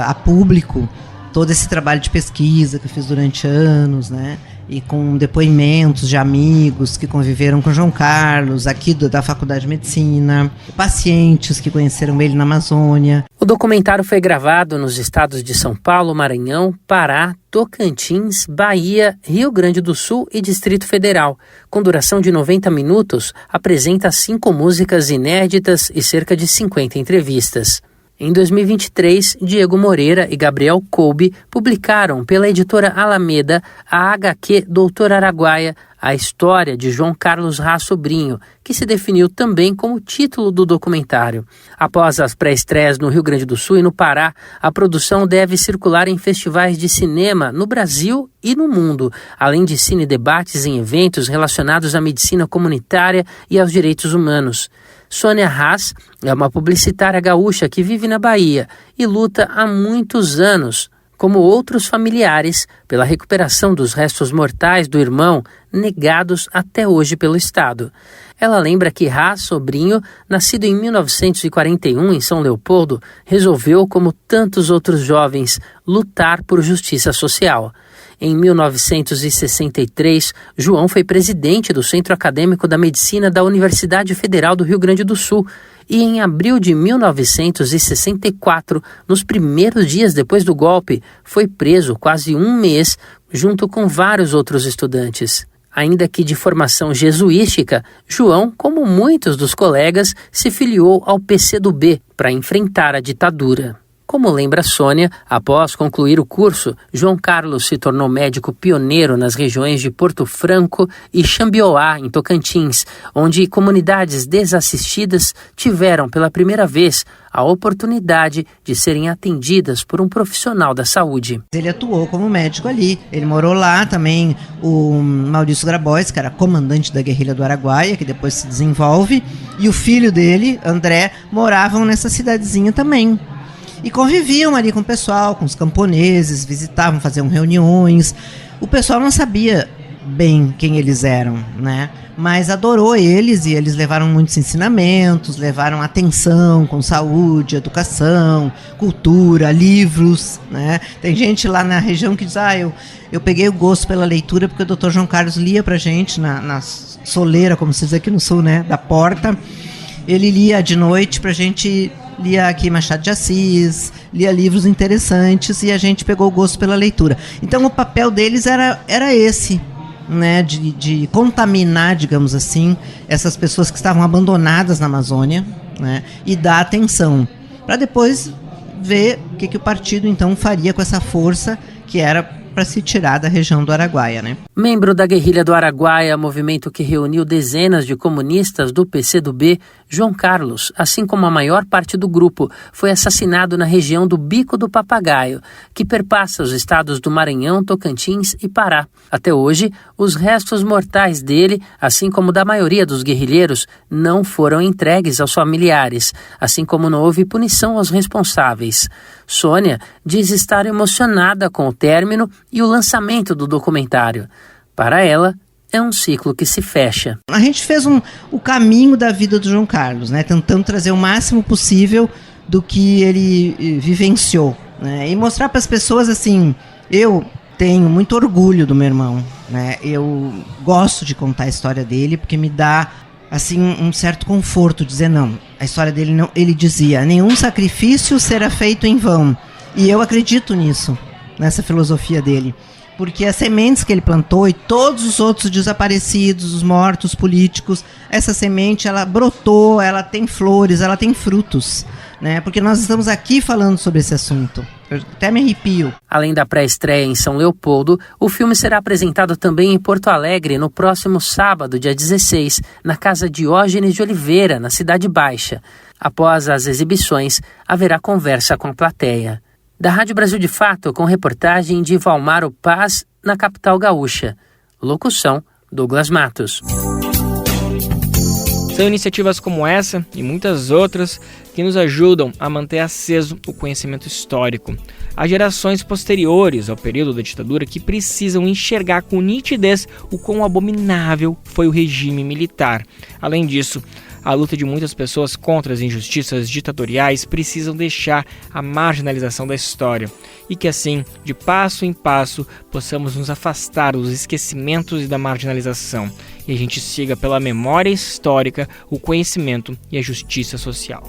a público todo esse trabalho de pesquisa que eu fiz durante anos, né? E com depoimentos de amigos que conviveram com João Carlos, aqui da Faculdade de Medicina, pacientes que conheceram ele na Amazônia. O documentário foi gravado nos estados de São Paulo, Maranhão, Pará, Tocantins, Bahia, Rio Grande do Sul e Distrito Federal. Com duração de 90 minutos, apresenta 5 músicas inéditas e cerca de 50 entrevistas. Em 2023, Diego Moreira e Gabriel Kolbe publicaram pela editora Alameda a HQ Doutor Araguaia, a história de João Carlos Haas Sobrinho, que se definiu também como título do documentário. Após as pré-estreias no Rio Grande do Sul e no Pará, a produção deve circular em festivais de cinema no Brasil e no mundo, além de cinedebates em eventos relacionados à medicina comunitária e aos direitos humanos. Sônia Haas é uma publicitária gaúcha que vive na Bahia e luta há muitos anos, como outros familiares, pela recuperação dos restos mortais do irmão, negados até hoje pelo Estado. Ela lembra que Haas Sobrinho, nascido em 1941 em São Leopoldo, resolveu, como tantos outros jovens, lutar por justiça social. Em 1963, João foi presidente do Centro Acadêmico da Medicina da Universidade Federal do Rio Grande do Sul e em abril de 1964, nos primeiros dias depois do golpe, foi preso quase um mês junto com vários outros estudantes. Ainda que de formação jesuística, João, como muitos dos colegas, se filiou ao PCdoB para enfrentar a ditadura. Como lembra Sônia, após concluir o curso, João Carlos se tornou médico pioneiro nas regiões de Porto Franco e Xambioá, em Tocantins, onde comunidades desassistidas tiveram pela primeira vez a oportunidade de serem atendidas por um profissional da saúde. Ele atuou como médico ali, ele morou lá também, o Maurício Grabois, que era comandante da guerrilha do Araguaia, que depois se desenvolve, e o filho dele, André, moravam nessa cidadezinha também. E conviviam ali com o pessoal, com os camponeses, visitavam, faziam reuniões. O pessoal não sabia bem quem eles eram, né? Mas adorou eles e eles levaram muitos ensinamentos, levaram atenção com saúde, educação, cultura, livros, né? Tem gente lá na região que diz, eu peguei o gosto pela leitura porque o Dr. João Carlos lia pra gente na soleira, como se diz aqui no sul, né? Da porta. Ele lia de noite pra gente, lia aqui Machado de Assis, lia livros interessantes e a gente pegou o gosto pela leitura. Então o papel deles era esse, né, de contaminar, digamos assim, essas pessoas que estavam abandonadas na Amazônia, né, e dar atenção, para depois ver o que o partido então faria com essa força que era para se tirar da região do Araguaia, né? Membro da guerrilha do Araguaia, movimento que reuniu dezenas de comunistas do PCdoB, João Carlos, assim como a maior parte do grupo, foi assassinado na região do Bico do Papagaio, que perpassa os estados do Maranhão, Tocantins e Pará. Até hoje, os restos mortais dele, assim como da maioria dos guerrilheiros, não foram entregues aos familiares, assim como não houve punição aos responsáveis. Sônia diz estar emocionada com o término e o lançamento do documentário. Para ela, é um ciclo que se fecha. A gente fez o caminho da vida do João Carlos, né? Tentando trazer o máximo possível do que ele vivenciou, né? E mostrar para as pessoas assim, eu tenho muito orgulho do meu irmão, né? Eu gosto de contar a história dele porque me dá assim um certo conforto, dizer não, a história dele não, ele dizia, nenhum sacrifício será feito em vão. E eu acredito nisso, nessa filosofia dele. Porque as sementes que ele plantou e todos os outros desaparecidos, os mortos políticos, essa semente ela brotou, ela tem flores, ela tem frutos, né? Porque nós estamos aqui falando sobre esse assunto. Eu até me arrepio. Além da pré-estreia em São Leopoldo, o filme será apresentado também em Porto Alegre no próximo sábado, dia 16, na Casa Diógenes de Oliveira, na Cidade Baixa. Após as exibições, haverá conversa com a plateia. Da Rádio Brasil de Fato, com reportagem de Valmaro Paz, na capital gaúcha. Locução, Douglas Matos. São iniciativas como essa e muitas outras que nos ajudam a manter aceso o conhecimento histórico. Há gerações posteriores ao período da ditadura que precisam enxergar com nitidez o quão abominável foi o regime militar. Além disso, a luta de muitas pessoas contra as injustiças ditatoriais precisam deixar a marginalização da história e que assim, de passo em passo, possamos nos afastar dos esquecimentos e da marginalização e a gente siga pela memória histórica o conhecimento e a justiça social.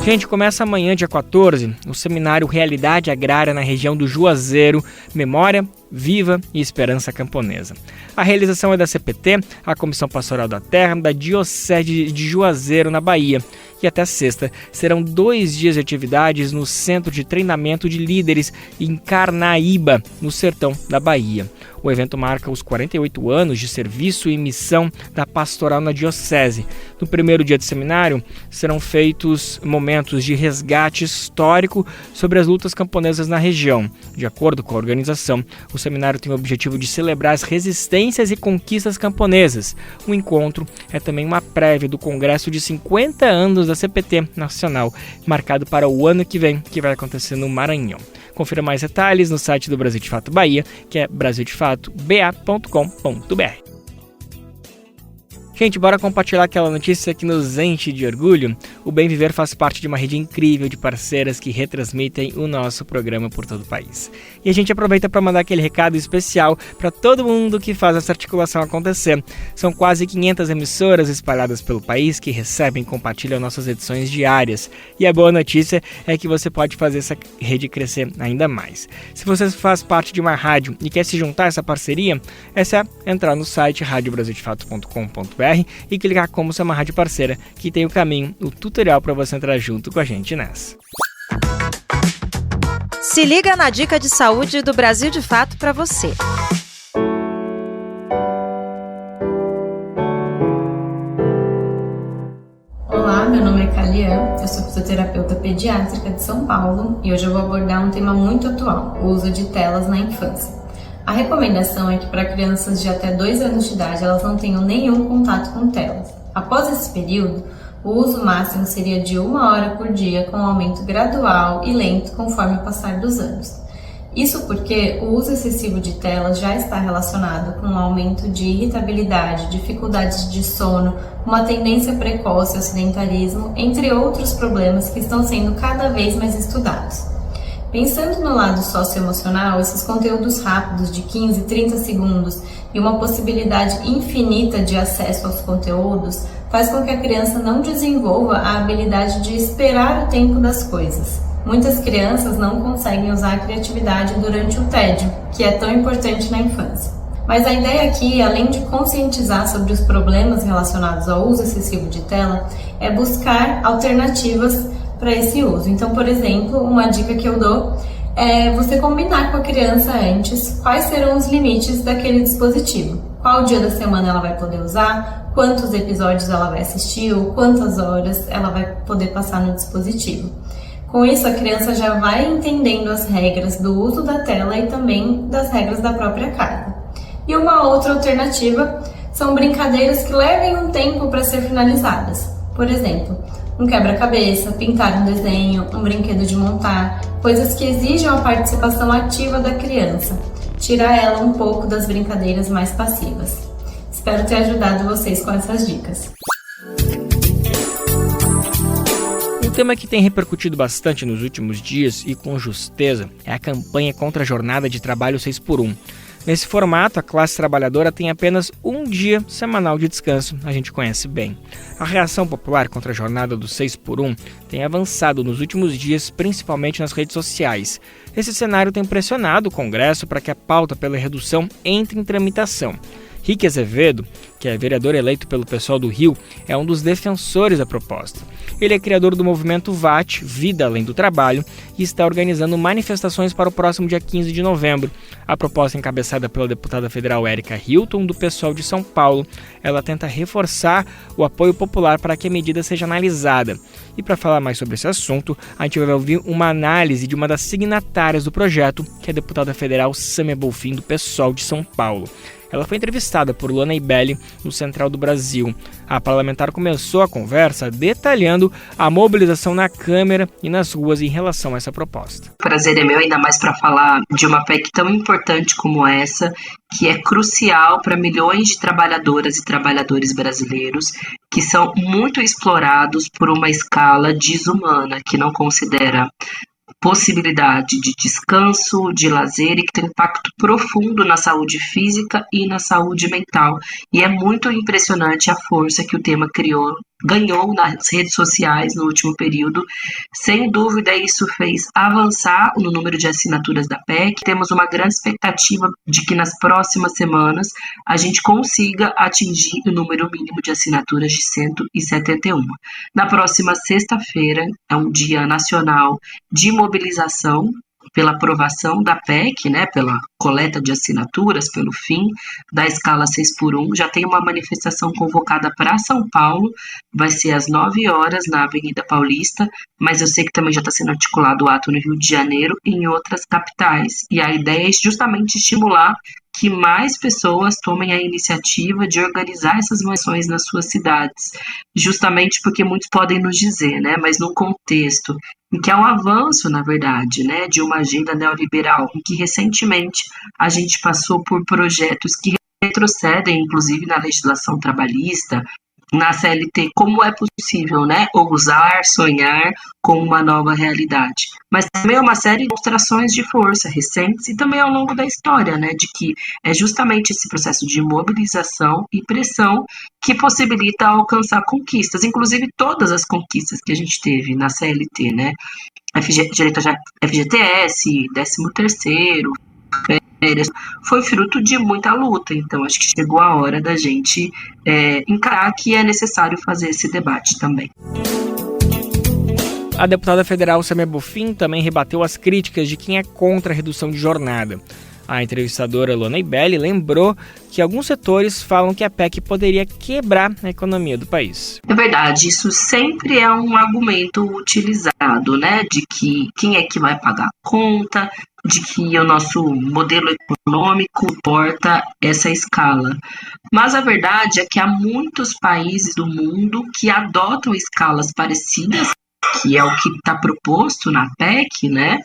Gente, começa amanhã, dia 14, o seminário Realidade Agrária na região do Juazeiro, Memória, Viva e Esperança Camponesa. A realização é da CPT, a Comissão Pastoral da Terra, da Diocese de Juazeiro, na Bahia. E até sexta serão 2 dias de atividades no Centro de Treinamento de Líderes em Carnaíba, no sertão da Bahia. O evento marca os 48 anos de serviço e missão da pastoral na Diocese. No primeiro dia de seminário, serão feitos momentos de resgate histórico sobre as lutas camponesas na região. De acordo com a organização, o seminário tem o objetivo de celebrar as resistências e conquistas camponesas. O encontro é também uma prévia do Congresso de 50 anos da CPT Nacional, marcado para o ano que vem, que vai acontecer no Maranhão. Confira mais detalhes no site do Brasil de Fato Bahia, que é brasildefatoba.com.br. Gente, bora compartilhar aquela notícia que nos enche de orgulho. O Bem Viver faz parte de uma rede incrível de parceiras que retransmitem o nosso programa por todo o país. E a gente aproveita para mandar aquele recado especial para todo mundo que faz essa articulação acontecer. São quase 500 emissoras espalhadas pelo país que recebem e compartilham nossas edições diárias. E a boa notícia é que você pode fazer essa rede crescer ainda mais. Se você faz parte de uma rádio e quer se juntar a essa parceria, é só entrar no site radiobrasildefato.com.br e clicar como ser uma rádio parceira, que tem o caminho, o tutorial para você entrar junto com a gente nessa. Se liga na dica de saúde do Brasil de Fato para você. Olá, meu nome é Calian, eu sou fisioterapeuta pediátrica de São Paulo e hoje eu vou abordar um tema muito atual, o uso de telas na infância. A recomendação é que para crianças de até 2 anos de idade elas não tenham nenhum contato com telas. Após esse período, o uso máximo seria de 1 hora por dia, com um aumento gradual e lento conforme o passar dos anos. Isso porque o uso excessivo de telas já está relacionado com um aumento de irritabilidade, dificuldades de sono, uma tendência precoce ao sedentarismo, entre outros problemas que estão sendo cada vez mais estudados. Pensando no lado socioemocional, esses conteúdos rápidos de 15, 30 segundos e uma possibilidade infinita de acesso aos conteúdos faz com que a criança não desenvolva a habilidade de esperar o tempo das coisas. Muitas crianças não conseguem usar a criatividade durante o tédio, que é tão importante na infância. Mas a ideia aqui, além de conscientizar sobre os problemas relacionados ao uso excessivo de tela, é buscar alternativas para esse uso. Então, por exemplo, uma dica que eu dou é você combinar com a criança antes quais serão os limites daquele dispositivo. Qual dia da semana ela vai poder usar, quantos episódios ela vai assistir ou quantas horas ela vai poder passar no dispositivo. Com isso, a criança já vai entendendo as regras do uso da tela e também das regras da própria carga. E uma outra alternativa são brincadeiras que levem um tempo para ser finalizadas. Por exemplo, um quebra-cabeça, pintar um desenho, um brinquedo de montar, coisas que exijam a participação ativa da criança. Tirar ela um pouco das brincadeiras mais passivas. Espero ter ajudado vocês com essas dicas. Um tema que tem repercutido bastante nos últimos dias e com justeza é a campanha contra a jornada de trabalho 6x1. Nesse formato, a classe trabalhadora tem apenas um dia semanal de descanso, a gente conhece bem. A reação popular contra a jornada do 6x1 tem avançado nos últimos dias, principalmente nas redes sociais. Esse cenário tem pressionado o Congresso para que a pauta pela redução entre em tramitação. Rick Azevedo, que é vereador eleito pelo PSOL do Rio, é um dos defensores da proposta. Ele é criador do movimento VAT, Vida Além do Trabalho, e está organizando manifestações para o próximo dia 15 de novembro. A proposta encabeçada pela deputada federal Érica Hilton, do PSOL de São Paulo, ela tenta reforçar o apoio popular para que a medida seja analisada. E para falar mais sobre esse assunto, a gente vai ouvir uma análise de uma das signatárias do projeto, que é a deputada federal Sâmia Bonfim, do PSOL de São Paulo. Ela foi entrevistada por Luana Ibelli no Central do Brasil. A parlamentar começou a conversa detalhando a mobilização na Câmara e nas ruas em relação a essa proposta. O prazer é meu, ainda mais para falar de uma PEC tão importante como essa, que é crucial para milhões de trabalhadoras e trabalhadores brasileiros que são muito explorados por uma escala desumana, que não considera possibilidade de descanso, de lazer e que tem impacto profundo na saúde física e na saúde mental. E é muito impressionante a força que o tema ganhou nas redes sociais no último período. Sem dúvida, isso fez avançar no número de assinaturas da PEC. Temos uma grande expectativa de que nas próximas semanas a gente consiga atingir o número mínimo de assinaturas de 171. Na próxima sexta-feira, é um dia nacional de mobilização pela aprovação da PEC, pela coleta de assinaturas, pelo fim da escala 6x1. Já tem uma manifestação convocada para São Paulo, vai ser às 9 horas na Avenida Paulista, mas eu sei que também já está sendo articulado o ato no Rio de Janeiro e em outras capitais. E a ideia é justamente estimular que mais pessoas tomem a iniciativa de organizar essas ações nas suas cidades, justamente porque muitos podem nos dizer, mas num contexto em que há um avanço, na verdade, de uma agenda neoliberal, em que recentemente a gente passou por projetos que retrocedem, inclusive na legislação trabalhista, na CLT, como é possível, ousar, sonhar com uma nova realidade. Mas também é uma série de demonstrações de força recentes e também ao longo da história, de que é justamente esse processo de mobilização e pressão que possibilita alcançar conquistas, inclusive todas as conquistas que a gente teve na CLT, direito a FGTS, 13º, foi fruto de muita luta. Então acho que chegou a hora da gente encarar que é necessário fazer esse debate também. A deputada federal Sâmia Bonfim também rebateu as críticas de quem é contra a redução de jornada. A entrevistadora Luana Ibelli lembrou que alguns setores falam que a PEC poderia quebrar a economia do país. É verdade, isso sempre é um argumento utilizado, de que quem é que vai pagar a conta, de que o nosso modelo econômico importa essa escala. Mas a verdade é que há muitos países do mundo que adotam escalas parecidas que é o que está proposto na PEC, né?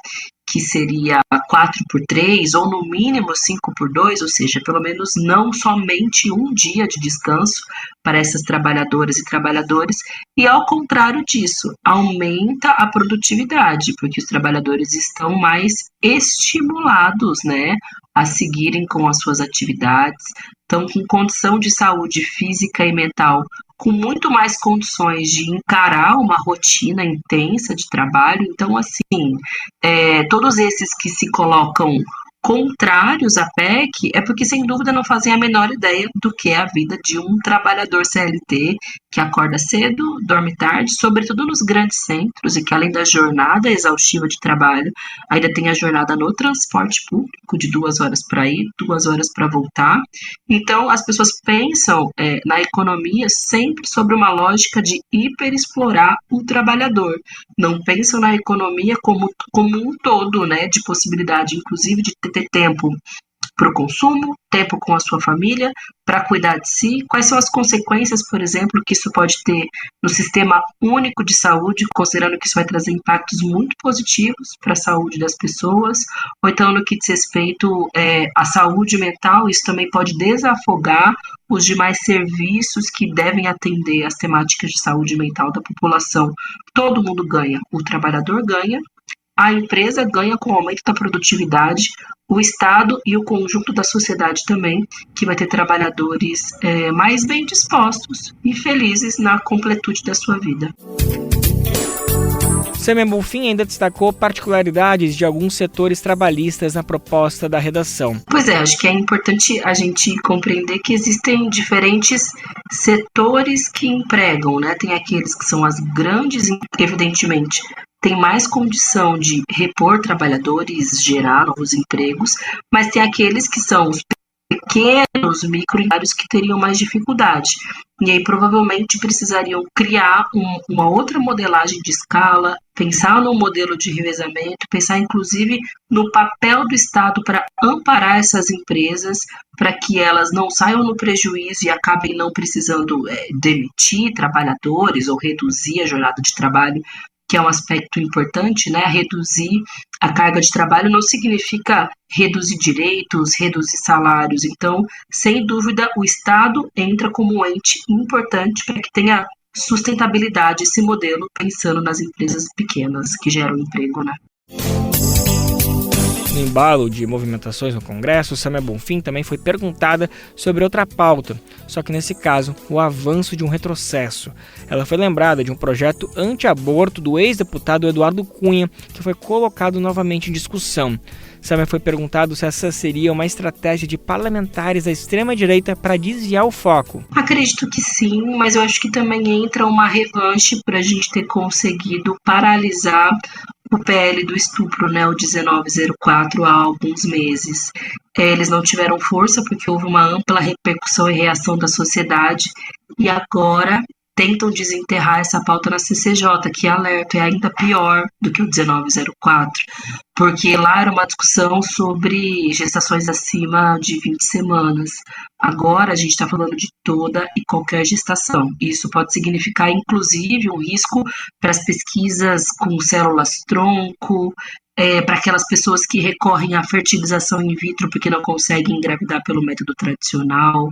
Que seria 4x3 ou no mínimo 5x2, ou seja, pelo menos não somente um dia de descanso para essas trabalhadoras e trabalhadores, e ao contrário disso, aumenta a produtividade, porque os trabalhadores estão mais estimulados, né, a seguirem com as suas atividades, estão com condição de saúde física e mental com muito mais condições de encarar uma rotina intensa de trabalho. Então, assim, todos esses que se colocam contrários à PEC é porque, sem dúvida, não fazem a menor ideia do que é a vida de um trabalhador CLT que acorda cedo, dorme tarde, sobretudo nos grandes centros, e que, além da jornada exaustiva de trabalho, ainda tem a jornada no transporte público de 2 horas para ir, 2 horas para voltar. Então, as pessoas pensam na economia sempre sobre uma lógica de hiperexplorar o trabalhador. Não pensam na economia como um todo, né, de possibilidade, inclusive, de ter tempo para o consumo, tempo com a sua família, para cuidar de si. Quais são as consequências, por exemplo, que isso pode ter no sistema único de saúde, considerando que isso vai trazer impactos muito positivos para a saúde das pessoas, ou então no que diz respeito à saúde mental, isso também pode desafogar os demais serviços que devem atender as temáticas de saúde mental da população. Todo mundo ganha, o trabalhador ganha, a empresa ganha com o aumento da produtividade, o Estado e o conjunto da sociedade também, que vai ter trabalhadores mais bem dispostos e felizes na completude da sua vida. Sâmia Bonfim ainda destacou particularidades de alguns setores trabalhistas na proposta da redação. Pois é, acho que é importante a gente compreender que existem diferentes setores que empregam, né? Tem aqueles que são as grandes, evidentemente, tem mais condição de repor trabalhadores, gerar novos empregos, mas tem aqueles que são os pequenos microempresários que teriam mais dificuldade. E aí provavelmente precisariam criar uma outra modelagem de escala, pensar num modelo de revezamento, pensar inclusive no papel do Estado para amparar essas empresas, para que elas não saiam no prejuízo e acabem não precisando demitir trabalhadores ou reduzir a jornada de trabalho, que é um aspecto importante, né? Reduzir a carga de trabalho não significa reduzir direitos, reduzir salários. Então, sem dúvida, o Estado entra como um ente importante para que tenha sustentabilidade esse modelo, pensando nas empresas pequenas que geram emprego, né? No embalo de movimentações no Congresso, Sâmia Bonfim também foi perguntada sobre outra pauta, só que nesse caso, o avanço de um retrocesso. Ela foi lembrada de um projeto anti-aborto do ex-deputado Eduardo Cunha, que foi colocado novamente em discussão. Sâmia foi perguntado se essa seria uma estratégia de parlamentares da extrema-direita para desviar o foco. Acredito que sim, mas eu acho que também entra uma revanche para a gente ter conseguido paralisar o PL do estupro, né, o 1904, há alguns meses. Eles não tiveram força porque houve uma ampla repercussão e reação da sociedade, e agora tentam desenterrar essa pauta na CCJ, que, alerta, é ainda pior do que o 1904, porque lá era uma discussão sobre gestações acima de 20 semanas. Agora a gente está falando de toda e qualquer gestação. Isso pode significar, inclusive, um risco para as pesquisas com células-tronco, para aquelas pessoas que recorrem à fertilização in vitro porque não conseguem engravidar pelo método tradicional,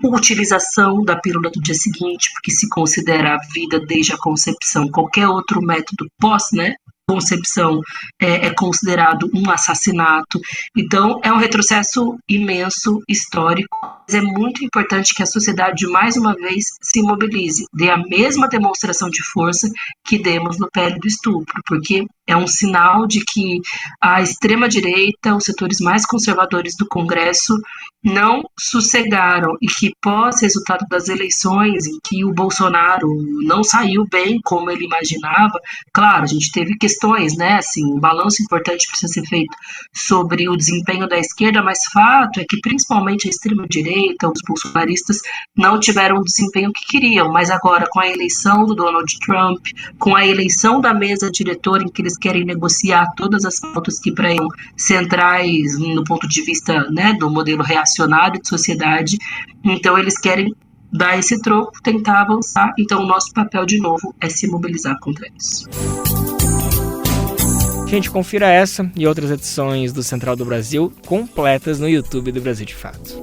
utilização da pílula do dia seguinte, porque se considera a vida desde a concepção. Qualquer outro método pós, né, concepção é considerado um assassinato. Então, é um retrocesso imenso, histórico, mas é muito importante que a sociedade, mais uma vez, se mobilize, dê a mesma demonstração de força que demos no PL do estupro, porque é um sinal de que a extrema-direita, os setores mais conservadores do Congresso, não sossegaram, e que pós-resultado das eleições, em que o Bolsonaro não saiu bem como ele imaginava, claro, a gente teve questões, né, assim, um balanço importante precisa ser feito sobre o desempenho da esquerda, mas fato é que principalmente a extrema-direita, os bolsonaristas, não tiveram o desempenho que queriam, mas agora com a eleição do Donald Trump, com a eleição da mesa diretora, em que eles querem negociar todas as pautas que para eles centrais no ponto de vista, né, do modelo reacionário de sociedade, então eles querem dar esse troco, tentar avançar. Então, o nosso papel, de novo, é se mobilizar contra isso. Gente, confira essa e outras edições do Central do Brasil completas no YouTube do Brasil de Fato.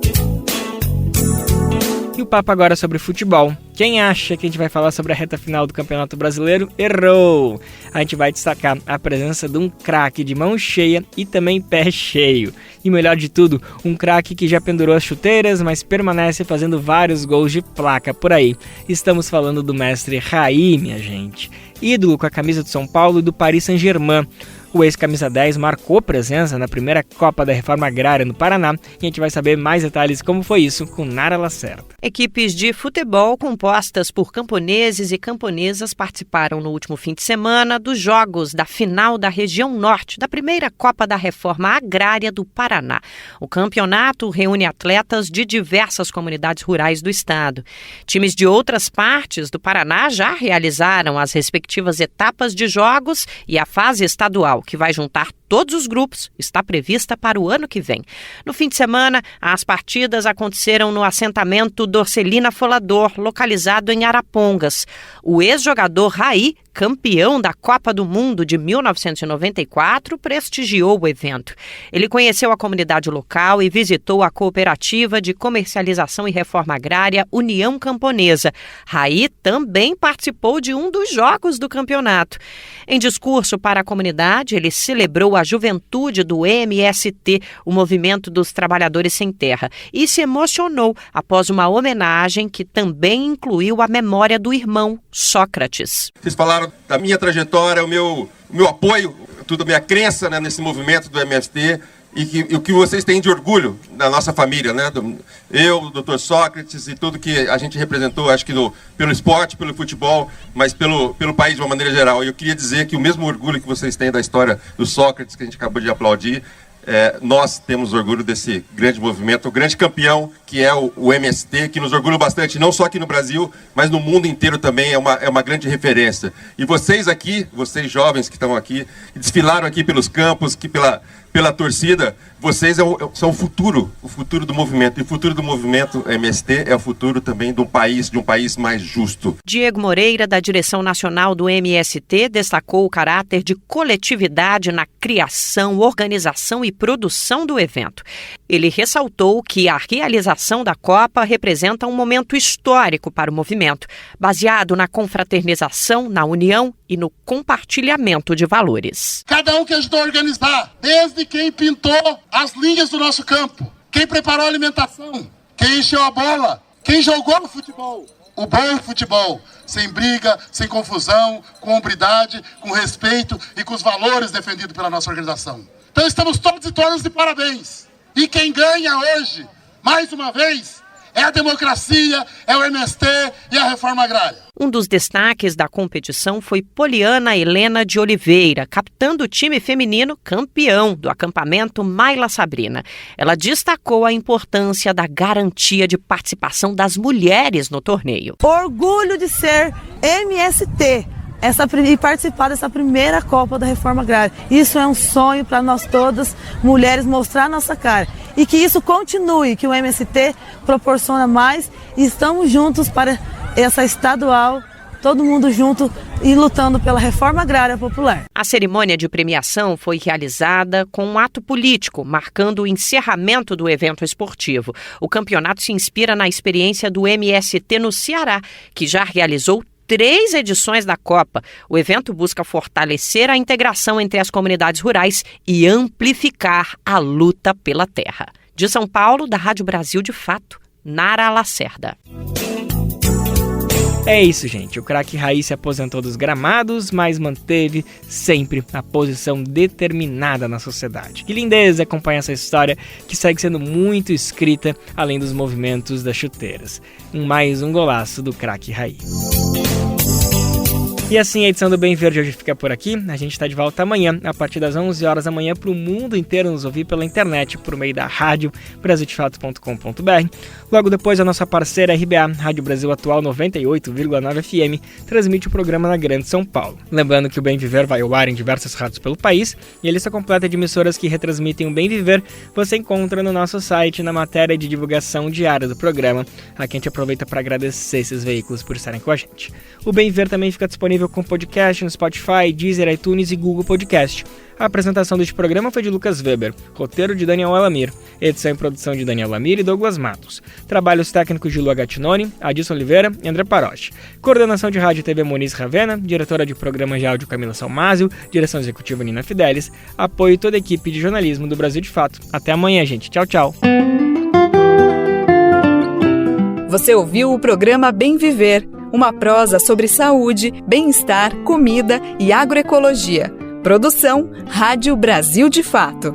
E o papo agora sobre futebol. Quem acha que a gente vai falar sobre a reta final do Campeonato Brasileiro, errou! A gente vai destacar a presença de um craque de mão cheia e também pé cheio. E melhor de tudo, um craque que já pendurou as chuteiras, mas permanece fazendo vários gols de placa por aí. Estamos falando do mestre Raí, minha gente. Ídolo com a camisa do São Paulo e do Paris Saint-Germain. O ex-camisa 10 marcou presença na primeira Copa da Reforma Agrária no Paraná e a gente vai saber mais detalhes como foi isso com Nara Lacerda. Equipes de futebol compostas por camponeses e camponesas participaram no último fim de semana dos jogos da final da região norte da primeira Copa da Reforma Agrária do Paraná. O campeonato reúne atletas de diversas comunidades rurais do estado. Times de outras partes do Paraná já realizaram as respectivas etapas de jogos e a fase estadual, que vai juntar todos os grupos, está prevista para o ano que vem. No fim de semana, as partidas aconteceram no assentamento Dorcelina Folador, localizado em Arapongas. O ex-jogador Raí, campeão da Copa do Mundo de 1994, prestigiou o evento. Ele conheceu a comunidade local e visitou a cooperativa de comercialização e reforma agrária União Camponesa. Raí também participou de um dos jogos do campeonato. Em discurso para a comunidade, ele celebrou a juventude do MST, o Movimento dos Trabalhadores Sem Terra, e se emocionou após uma homenagem que também incluiu a memória do irmão Sócrates. Vocês falaram da minha trajetória, o meu apoio, tudo a minha crença, né, nesse movimento do MST e o que vocês têm de orgulho da nossa família, né? Eu, o Dr. Sócrates e tudo que a gente representou, acho que pelo esporte, pelo futebol, mas pelo país de uma maneira geral. E eu queria dizer que o mesmo orgulho que vocês têm da história do Sócrates, que a gente acabou de aplaudir, nós temos orgulho desse grande movimento, o grande campeão que é o MST, que nos orgulha bastante, não só aqui no Brasil, mas no mundo inteiro também, é uma grande referência. E vocês aqui, vocês jovens que estão aqui, que desfilaram aqui pelos campos, que pela torcida, vocês são o futuro do movimento. E o futuro do movimento MST é o futuro também de um país mais justo. Diego Moreira, da direção nacional do MST, destacou o caráter de coletividade na criação, organização e produção do evento. Ele ressaltou que a realização da Copa representa um momento histórico para o movimento, baseado na confraternização, na união e no compartilhamento de valores. Cada um que ajudou a organizar, desde quem pintou as linhas do nosso campo, quem preparou a alimentação, quem encheu a bola, quem jogou o futebol, o bom futebol, sem briga, sem confusão, com hombridade, com respeito e com os valores defendidos pela nossa organização. Então estamos todos e todas de parabéns. E quem ganha hoje, mais uma vez, é a democracia, é o MST e a reforma agrária. Um dos destaques da competição foi Poliana Helena de Oliveira, capitã do time feminino campeão do acampamento Maila Sabrina. Ela destacou a importância da garantia de participação das mulheres no torneio. Orgulho de ser MST. E participar dessa primeira Copa da Reforma Agrária. Isso é um sonho para nós todas, mulheres, mostrar a nossa cara. E que isso continue, que o MST proporciona mais e estamos juntos para essa estadual, todo mundo junto e lutando pela reforma agrária popular. A cerimônia de premiação foi realizada com um ato político, marcando o encerramento do evento esportivo. O campeonato se inspira na experiência do MST no Ceará, que já realizou 3 edições da Copa. O evento busca fortalecer a integração entre as comunidades rurais e amplificar a luta pela terra. De São Paulo, da Rádio Brasil de Fato, Nara Lacerda. É isso, gente. O craque Raí se aposentou dos gramados, mas manteve sempre a posição determinada na sociedade. Que lindeza acompanhar essa história que segue sendo muito escrita, além dos movimentos das chuteiras. Mais um golaço do craque Raí. E assim, a edição do Bem Verde hoje fica por aqui. A gente está de volta amanhã, a partir das 11 horas da manhã, para o mundo inteiro nos ouvir pela internet, por meio da rádio brasildefato.com.br. Logo depois, a nossa parceira RBA, Rádio Brasil Atual 98,9 FM, transmite o programa na Grande São Paulo. Lembrando que o Bem Viver vai ao ar em diversas rádios pelo país, e a lista completa de emissoras que retransmitem o Bem Viver você encontra no nosso site, na matéria de divulgação diária do programa. Aqui a gente aproveita para agradecer esses veículos por estarem com a gente. O Bem Viver também fica disponível com podcast no Spotify, Deezer, iTunes e Google Podcast. A apresentação deste programa foi de Lucas Weber, roteiro de Daniel Alamir, edição e produção de Daniel Alamir e Douglas Matos, trabalhos técnicos de Lua Gattinoni, Adilson Oliveira e André Paroche, coordenação de rádio e TV Moniz Ravena, diretora de programa de áudio Camila Salmásio, direção executiva Nina Fidelis, apoio toda a equipe de jornalismo do Brasil de Fato. Até amanhã, gente. Tchau, tchau. Você ouviu o programa Bem Viver, uma prosa sobre saúde, bem-estar, comida e agroecologia. Produção Rádio Brasil de Fato.